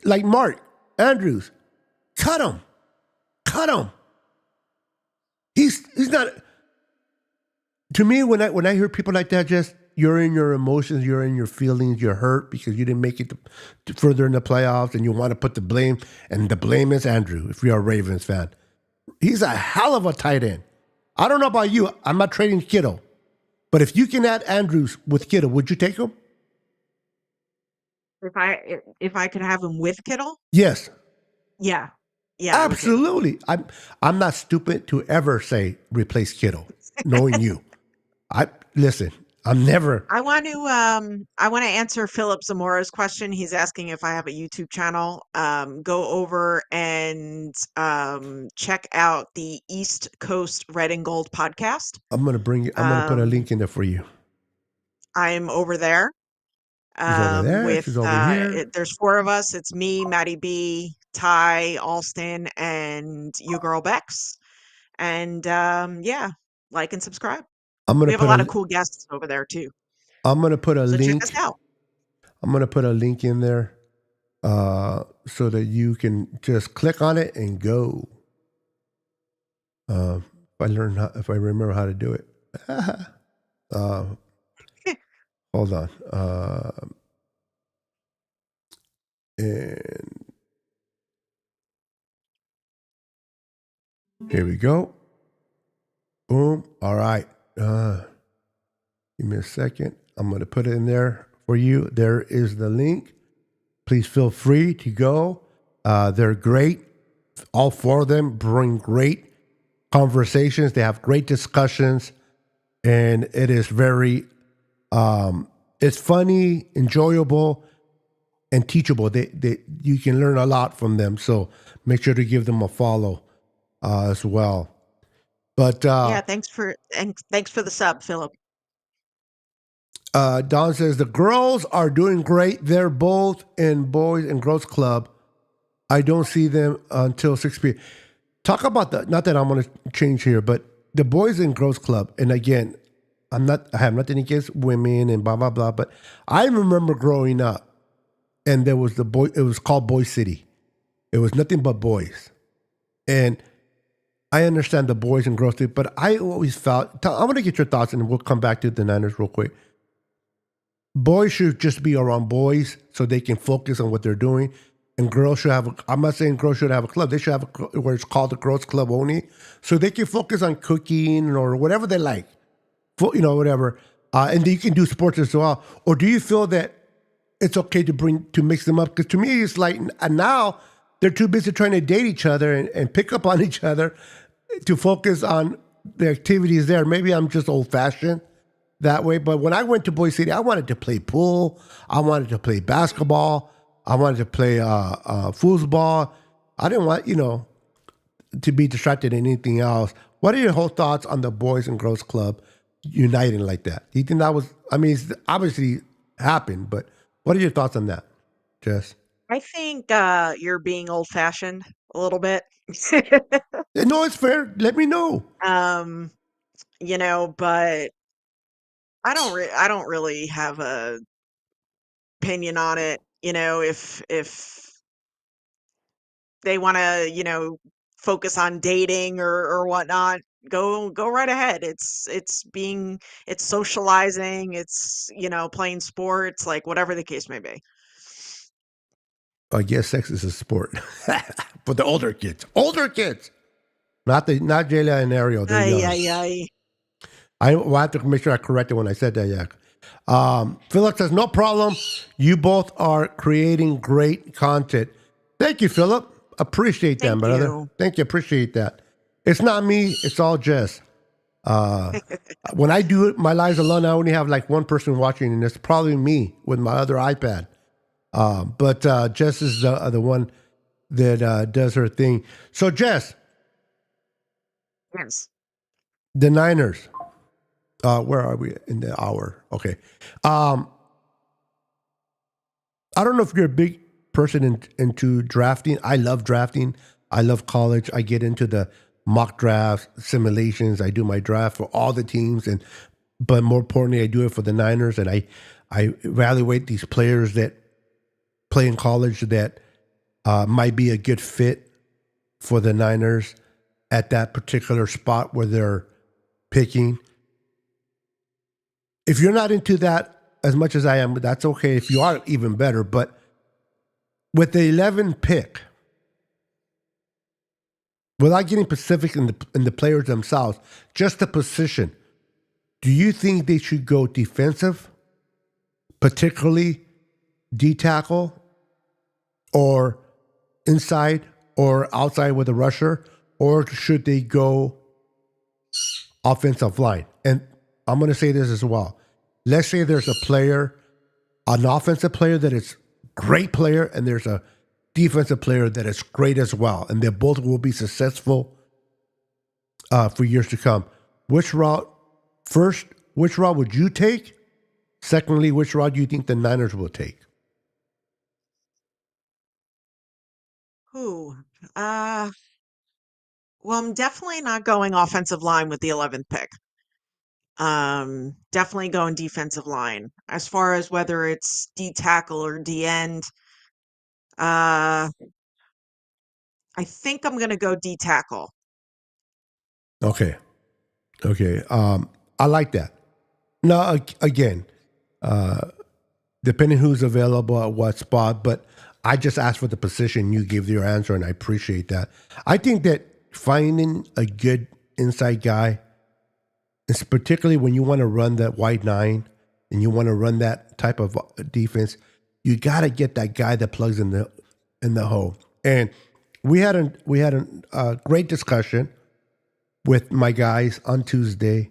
Like Mark Andrews. Cut him. Cut him. He's not. To me, when I hear people like that, just you're in your emotions, you're in your feelings, you're hurt because you didn't make it to further in the playoffs, and you want to put the blame, and the blame is Andrew. If you're a Ravens fan, he's a hell of a tight end. I don't know about you. I'm not trading Kittle, but if you can add Andrews with Kittle, would you take him? If I could have him with Kittle, Yes, yeah, yeah, I would take him. absolutely. I'm not stupid to ever say replace Kittle, knowing you. Listen. I'm never. I want to answer Philip Zamora's question. He's asking if I have a YouTube channel. Go over and check out the East Coast Red and Gold podcast. I'm gonna bring you. I'm gonna put a Um, link in there for you. I'm over there. She's over there. With She's over here. there's four of us. It's me, Maddie B, Ty Alston, and you girl Bex. And yeah, like and subscribe. I'm We gonna have a put lot of a. cool guests over there too. I'm gonna put a So check us link. out. I'm gonna put a link in there, so that you can just click on it and go. If I remember how to do it. uh, hold on. And here we go. Boom. All right. Give me a second. I'm going to put it in there for you. There is the link. Please feel free to go. They're great. All four of them bring great conversations. They have great discussions, and it is very, it's funny, enjoyable, and teachable. You can learn a lot from them. So make sure to give them a follow as well. But Yeah, thanks for the sub, Philip. Don says the girls are doing great. They're both in Boys and Girls Club. I don't see them until 6 p.m. Talk about that. Not that I'm going to change here, but the Boys and Girls Club. And again, I have nothing against women and blah blah blah. But I remember growing up, and there was it was called Boy City. It was nothing but boys, and I understand the boys and girls thing, but I always felt. I want to get your thoughts, and we'll come back to the Niners real quick. Boys should just be around boys so they can focus on what they're doing. And girls should have, I'm not saying girls should have a club. They should have where it's called the girls club only. So they can focus on cooking or whatever they like, whatever. And then you can do sports as well. Or do you feel that it's okay to mix them up? Because to me, it's like, and now they're too busy trying to date each other and pick up on each other to focus on the activities there. Maybe I'm just old fashioned that way. But when I went to Boise City, I wanted to play pool. I wanted to play basketball. I wanted to play foosball. I didn't want, to be distracted in anything else. What are your whole thoughts on the Boys and Girls Club uniting like that? Do you think that was, it's obviously happened, but what are your thoughts on that, Jess? I think you're being old-fashioned a little bit. No, it's fair. Let me know. But I don't really have a opinion on it. If they want to, focus on dating or whatnot, go right ahead. It's socializing, it's, playing sports, like whatever the case may be. I guess sex is a sport for the older kids. Older kids, not Jayla and Ariel. They're young. Ay. I will have to make sure I correct it when I said that. Yeah. Philip says no problem. You both are creating great content. Thank you, Philip. Appreciate that, Thank brother. you. Thank you. Appreciate that. It's not me. It's all Jess. When I do it, my lives alone, I only have like one person watching, and it's probably me with my other iPad. But Jess is the one that does her thing. So, Jess, Yes. the Niners. Where are we in the hour? Okay. I don't know if you're a big person into drafting. I love drafting. I love college. I get into the mock drafts, simulations. I do my draft for all the teams, but more importantly, I do it for the Niners, and I evaluate these players that play in college that might be a good fit for the Niners at that particular spot where they're picking. If you're not into that as much as I am, that's okay. If you are, even better. But with the 11 pick, without getting specific in the players themselves, just the position, do you think they should go defensive, particularly D-tackle, or inside or outside with a rusher, or should they go offensive line? And I'm going to say this as well. let's say there's a player, an offensive player that is great player, and there's a defensive player that is great as well, and they both will be successful for years to come. Which route would you take? Secondly, which route do you think the Niners will take? Who? Well, I'm definitely not going offensive line with the 11th pick. Definitely going defensive line. As far as whether it's D tackle or D end, uh, I think I'm gonna go D tackle. Okay. Okay. I like that. Now, again, depending who's available at what spot, but I just asked for the position. You gave your answer, and I appreciate that. I think that finding a good inside guy, is particularly when you want to run that wide nine and you want to run that type of defense, you got to get that guy that plugs in the hole. And we had a great discussion with my guys on Tuesday,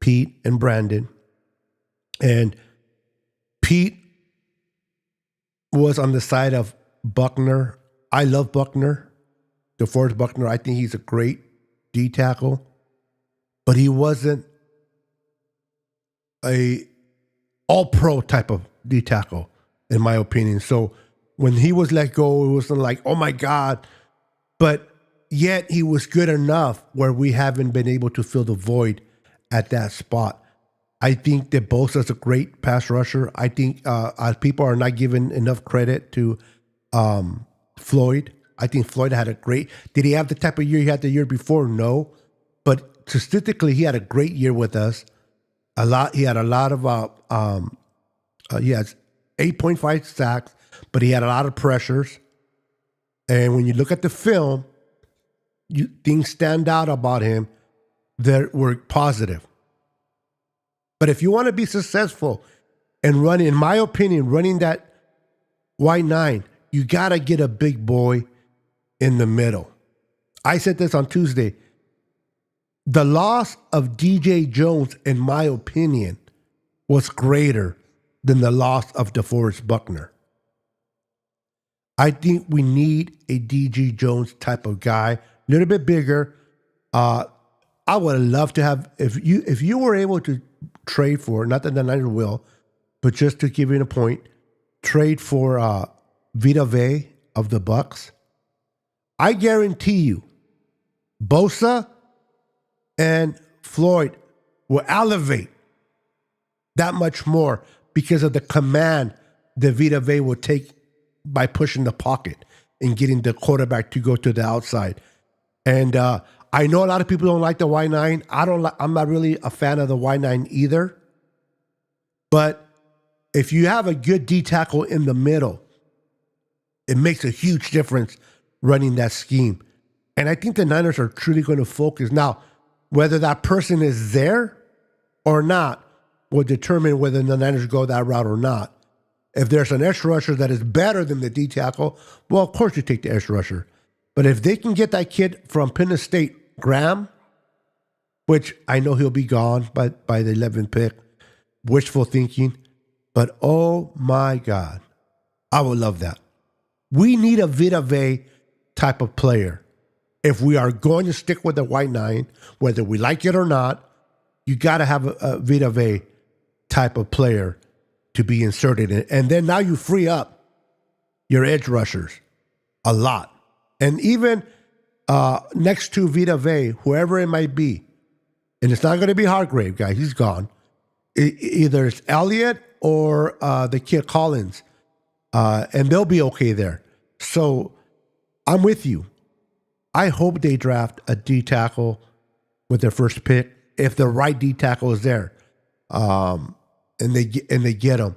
Pete and Brandon. And Pete was on the side of Buckner. I love Buckner, DeForest Buckner. I think he's a great D tackle, but he wasn't a all-pro type of D tackle, in my opinion. So when he was let go, it wasn't like, oh my God, but yet he was good enough where we haven't been able to fill the void at that spot. I think that Bosa's a great pass rusher. I think people are not giving enough credit to Floyd. I think Floyd had a great. Did he have the type of year he had the year before? No, but statistically, he had a great year with us. He had a lot of. He has 8.5 sacks, but he had a lot of pressures. And when you look at the film, things stand out about him that were positive. But if you want to be successful and in my opinion, running that wide nine, you got to get a big boy in the middle. I said this on Tuesday. The loss of DJ Jones, in my opinion, was greater than the loss of DeForest Buckner. I think we need a DJ Jones type of guy, a little bit bigger. I would love to have, if you were able to trade for, not that the Niners will, but just to give you a point, trade for Vita Vea of the Bucks. I guarantee you, Bosa and Floyd will elevate that much more because of the command that Vita Vea will take by pushing the pocket and getting the quarterback to go to the outside. And I know a lot of people don't like the Y9. I'm not really a fan of the Y9 either. But if you have a good D tackle in the middle, it makes a huge difference running that scheme. And I think the Niners are truly going to focus. Now, whether that person is there or not will determine whether the Niners go that route or not. If there's an edge rusher that is better than the D tackle, well, of course you take the edge rusher. But if they can get that kid from Penn State, Graham, which I know he'll be gone by the 11th pick, wishful thinking, but oh my God, I would love that. We need a Vita Vea type of player. If we are going to stick with the white nine, whether we like it or not, you got to have a Vita Vea type of player to be inserted in. And then now you free up your edge rushers a lot. And even next to Vita Vea, whoever it might be, and it's not going to be Hargrave, guys, he's gone. Either it's Elliott or the kid Collins, and they'll be okay there. So I'm with you. I hope they draft a D tackle with their first pick if the right D tackle is there, and they get him.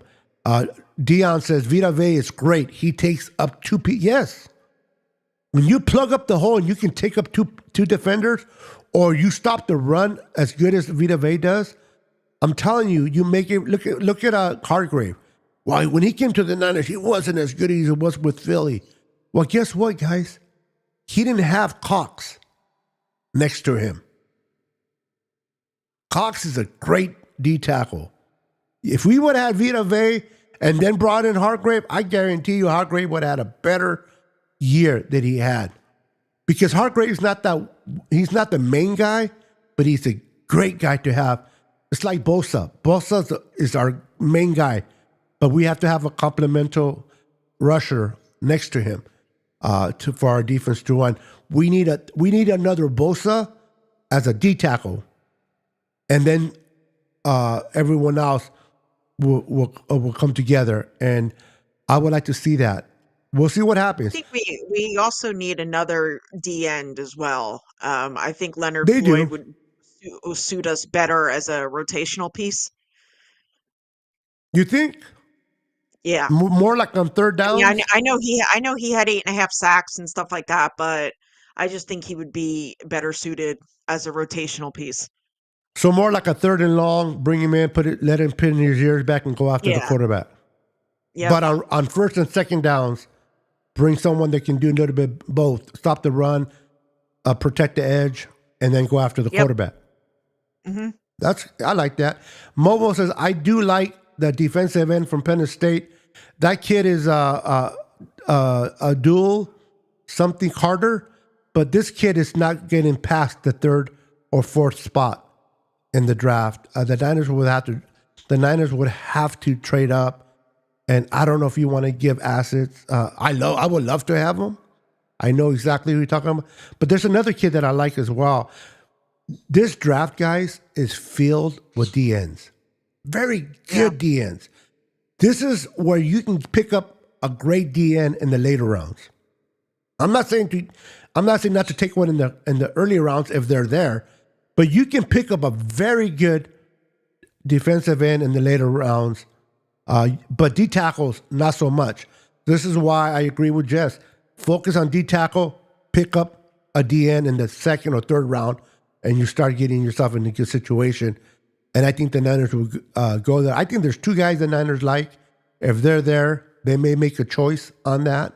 Dion says Vita Vea is great. He takes up two people. Yes. When you plug up the hole and you can take up two defenders, or you stop the run as good as Vita Vea does, I'm telling you, you make it. Look at Hargrave. Well, when he came to the Niners, he wasn't as good as he was with Philly. Well, guess what, guys? He didn't have Cox next to him. Cox is a great D tackle. If we would have had Vita Vey and then brought in Hargrave, I guarantee you Hargrave would have had a better year that he had. Because Hargrave's he's not the main guy, but he's a great guy to have. It's like Bosa. Bosa is our main guy, but we have to have a complemental rusher next to him for our defense to run. We need another Bosa as a D tackle, and then everyone else will come together. And I would like to see that. We'll see what I happens. think we also need another D end as well. I think Leonard They Floyd do. would suit us better as a rotational piece. You think Yeah. more like on third I mean, downs? I know he had 8.5 sacks and stuff like that, but I just think he would be better suited as a rotational piece. So more like a third and long, bring him in, let him pin his ears back and go after the Yeah. quarterback. Yep. But on first and second downs, bring someone that can do a little bit both. Stop the run, protect the edge, and then go after the Yep. quarterback. hmm I like that. Momo says, I do like the defensive end from Penn State. That kid is a dual something Carter, but this kid is not getting past the third or fourth spot in the draft. The Niners would have to trade up, and I don't know if you want to give assets. I would love to have them. I know exactly who you're talking about, but there's another kid that I like as well. This draft, guys, is filled with DNs. Very good DNs. This is where you can pick up a great DN in the later rounds. I'm not saying not to take one in the early rounds if they're there, but you can pick up a very good defensive end in the later rounds. But D tackles, not so much. This is why I agree with Jess. Focus on D tackle, pick up a DN in the second or third round, and you start getting yourself in a good situation. And I think the Niners will go there. I think there's two guys the Niners like. If they're there, they may make a choice on that.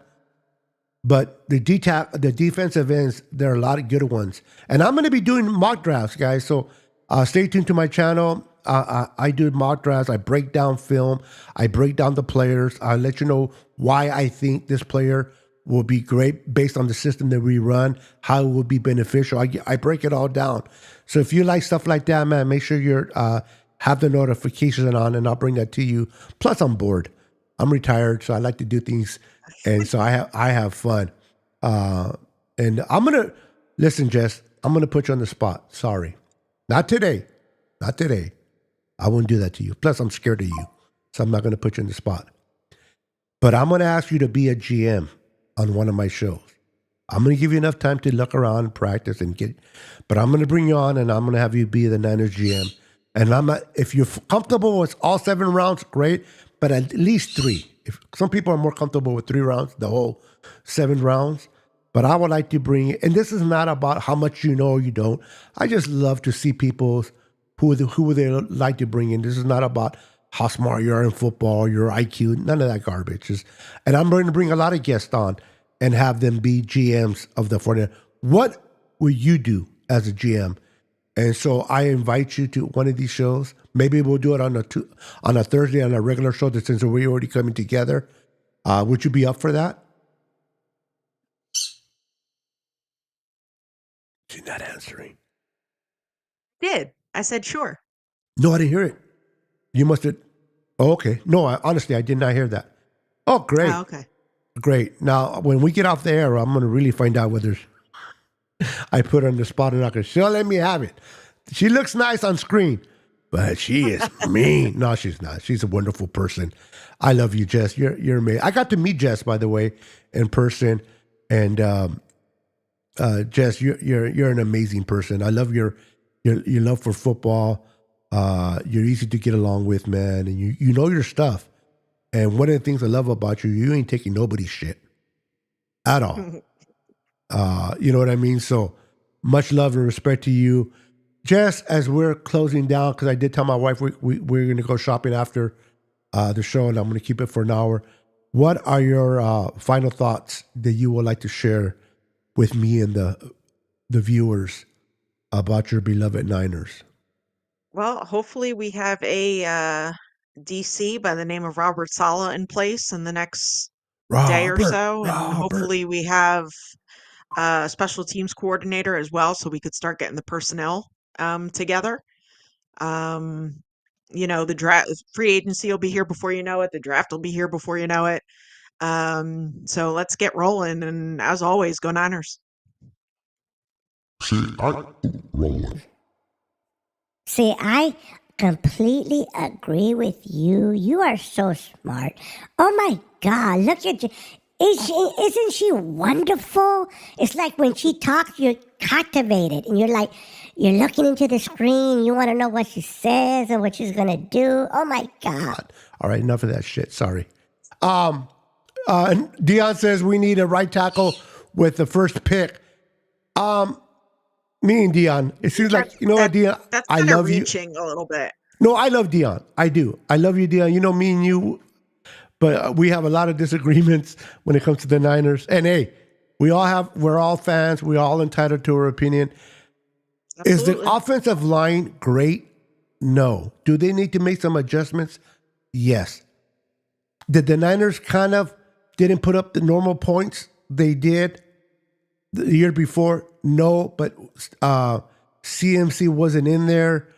But the defensive ends, there are a lot of good ones. And I'm going to be doing mock drafts, guys. So stay tuned to my channel. I do mock drafts. I break down film. I break down the players. I let you know why I think this player will be great based on the system that we run, how it will be beneficial. I break it all down. So if you like stuff like that, man, make sure you're have the notifications on, and I'll bring that to you. Plus, I'm bored. I'm retired, so I like to do things, and so I have fun. And I'm gonna listen, Jess. I'm gonna put you on the spot. Sorry, not today. Not today. I wouldn't do that to you. Plus, I'm scared of you, so I'm not gonna put you on the spot. But I'm gonna ask you to be a GM on one of my shows. I'm going to give you enough time to look around and practice but I'm going to bring you on and I'm going to have you be the Niners GM. And if you're comfortable with all 7 rounds, great, but at least 3. If some people are more comfortable with 3 rounds, the whole 7 rounds, but I would like to bring, and this is not about how much you know or you don't. I just love to see people who they like to bring in. This is not about how smart you are in football, your IQ, none of that garbage. And I'm going to bring a lot of guests on and have them be GMs of the 49ers. What would you do as a GM? And so I invite you to one of these shows. Maybe we'll do it on a Thursday on a regular show since we're already coming together. Would you be up for that? She's not answering. I said sure. No, I didn't hear it. You must have. Oh, okay. No, honestly, I did not hear that. Oh, great. Oh, okay. Great. Now, when we get off the air, I'm going to really find out whether I put her on the spot or not, because she'll let me have it. She looks nice on screen, but she is mean. No, she's not. She's a wonderful person. I love you, Jess. You're amazing. I got to meet Jess, by the way, in person. And Jess, you're an amazing person. I love your love for football. You're easy to get along with, man, and you know your stuff. And one of the things I love about you, you ain't taking nobody's shit at all. You know what I mean? So much love and respect to you. Jess, as we're closing down, because I did tell my wife we're going to go shopping after the show, and I'm going to keep it for an hour. What are your final thoughts that you would like to share with me and the viewers about your beloved Niners? Well, hopefully we have a DC by the name of Robert Saleh in place in the next day or Robert, so, and Robert. hopefully we have a special teams coordinator as well, so we could start getting the personnel together. Um, the draft, free agency will be here before you know it. The draft will be here before you know it. So let's get rolling. And as always, go Niners. See, I completely agree with you. You are so smart. Oh my God, look at you. Isn't she wonderful? It's like when she talks, you're captivated and you're looking into the screen. You want to know what she says and what she's going to do. Oh my God. All right, enough of that shit. Sorry. Dion says we need a right tackle with the first pick. Me and Dion, it seems like, you know what, Dion? That's I kind of love you. reaching a little bit. No, I love Dion. I do. I love you, Dion. You know, me and you, but we have a lot of disagreements when it comes to the Niners. And hey, we're all fans. We're all entitled to our opinion. Absolutely. Is the offensive line great? No. Do they need to make some adjustments? Yes. Did the Niners kind of didn't put up the normal points they did the year before? No, but CMC wasn't in there.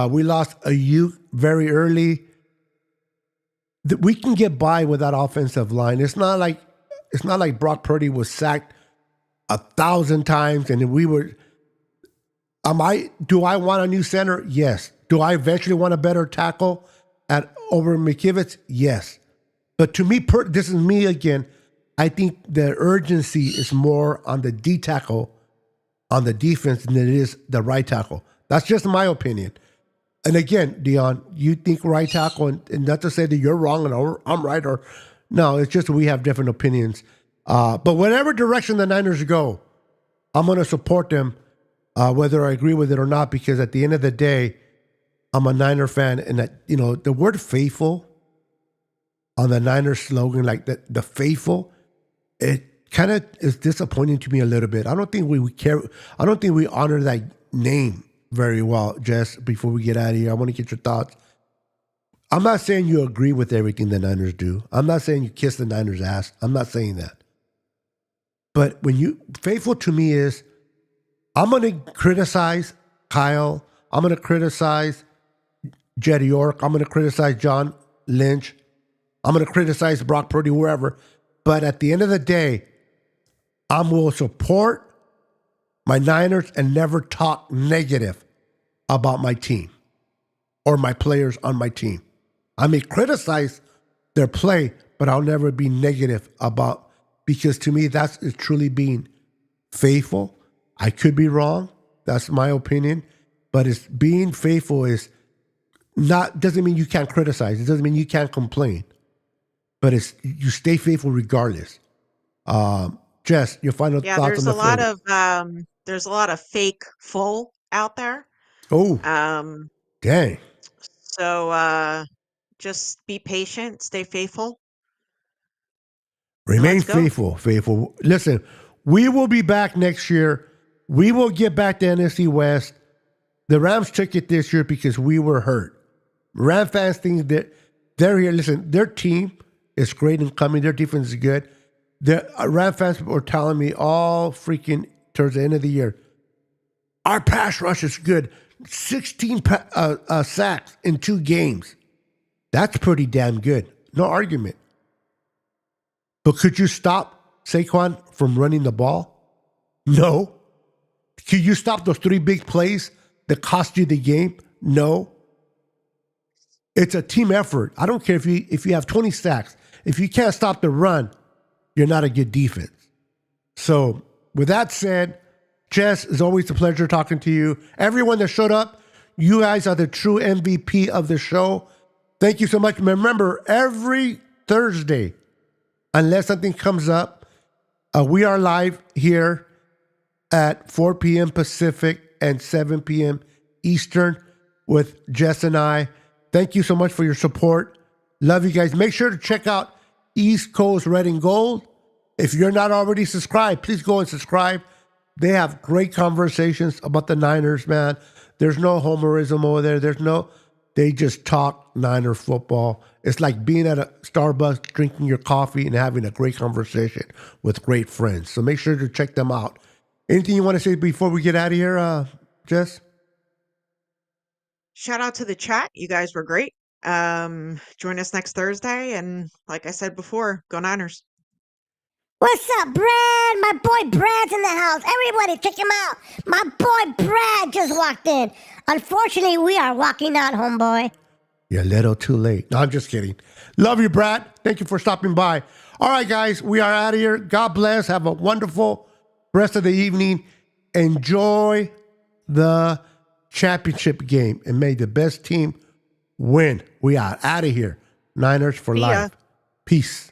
We lost a youth very early. We can get by with that offensive line. It's not like Brock Purdy was sacked 1,000 times and we were. Do I want a new center? Yes. Do I eventually want a better tackle over McKivitz? Yes. But to me, this is me again. I think the urgency is more on the D tackle on the defense than it is the right tackle. That's just my opinion. And again, Dion, you think right tackle, and not to say that you're wrong and I'm right, or no, it's just we have different opinions. But whatever direction the Niners go, I'm going to support them, whether I agree with it or not, because at the end of the day, I'm a Niner fan, and that, the word faithful on the Niners slogan, like the faithful, it kind of is disappointing to me a little bit. I don't think we care. I don't think we honor that name very well. Jess, before we get out of here, I want to get your thoughts. I'm not saying you agree with everything the Niners do. I'm not saying you kiss the Niners' ass. I'm not saying that. But faithful to me is, I'm going to criticize Kyle. I'm going to criticize Jetty York. I'm going to criticize John Lynch. I'm going to criticize Brock Purdy, wherever. But at the end of the day, I will support my Niners and never talk negative about my team or my players on my team. I may criticize their play, but I'll never be negative because to me, that's truly being faithful. I could be wrong. That's my opinion. But being faithful doesn't mean you can't criticize. It doesn't mean you can't complain. But you stay faithful regardless. Jess, your final thoughts on the there's a lot of fake full out there. Oh, dang. So just be patient, stay faithful. Remain faithful. Listen, we will be back next year. We will get back to NFC West. The Rams took it this year because we were hurt. Ram fans think that they're here. Listen, their team is great and coming. Their defense is good. The Ram fans were telling me all freaking towards the end of the year, our pass rush is good. 16 sacks in 2 games. That's pretty damn good. No argument. But could you stop Saquon from running the ball? No. Could you stop those 3 big plays that cost you the game? No. It's a team effort. I don't care if you have 20 sacks. If you can't stop the run, you're not a good defense. So with that said, Jess, it's always a pleasure talking to you. Everyone that showed up, you guys are the true MVP of the show. Thank you so much. Remember, every Thursday, unless something comes up, we are live here at 4 p.m. Pacific and 7 p.m. Eastern with Jess and I. Thank you so much for your support. Love you guys. Make sure to check out East Coast Red and Gold. If you're not already subscribed, please go and subscribe. They have great conversations about the Niners, man. There's no homerism over there. They just talk Niner football. It's like being at a Starbucks, drinking your coffee, and having a great conversation with great friends. So make sure to check them out. Anything you want to say before we get out of here, Jess? Shout out to the chat. You guys were great. Join us next Thursday. And like I said before, go Niners. What's up, Brad? My boy Brad's in the house. Everybody, check him out. My boy Brad just walked in. Unfortunately, we are walking out, homeboy. You're a little too late. No, I'm just kidding. Love you, Brad. Thank you for stopping by. All right, guys, we are out of here. God bless. Have a wonderful rest of the evening. Enjoy the championship game, and may the best team win. We are out of here. Niners for See ya. life. Peace.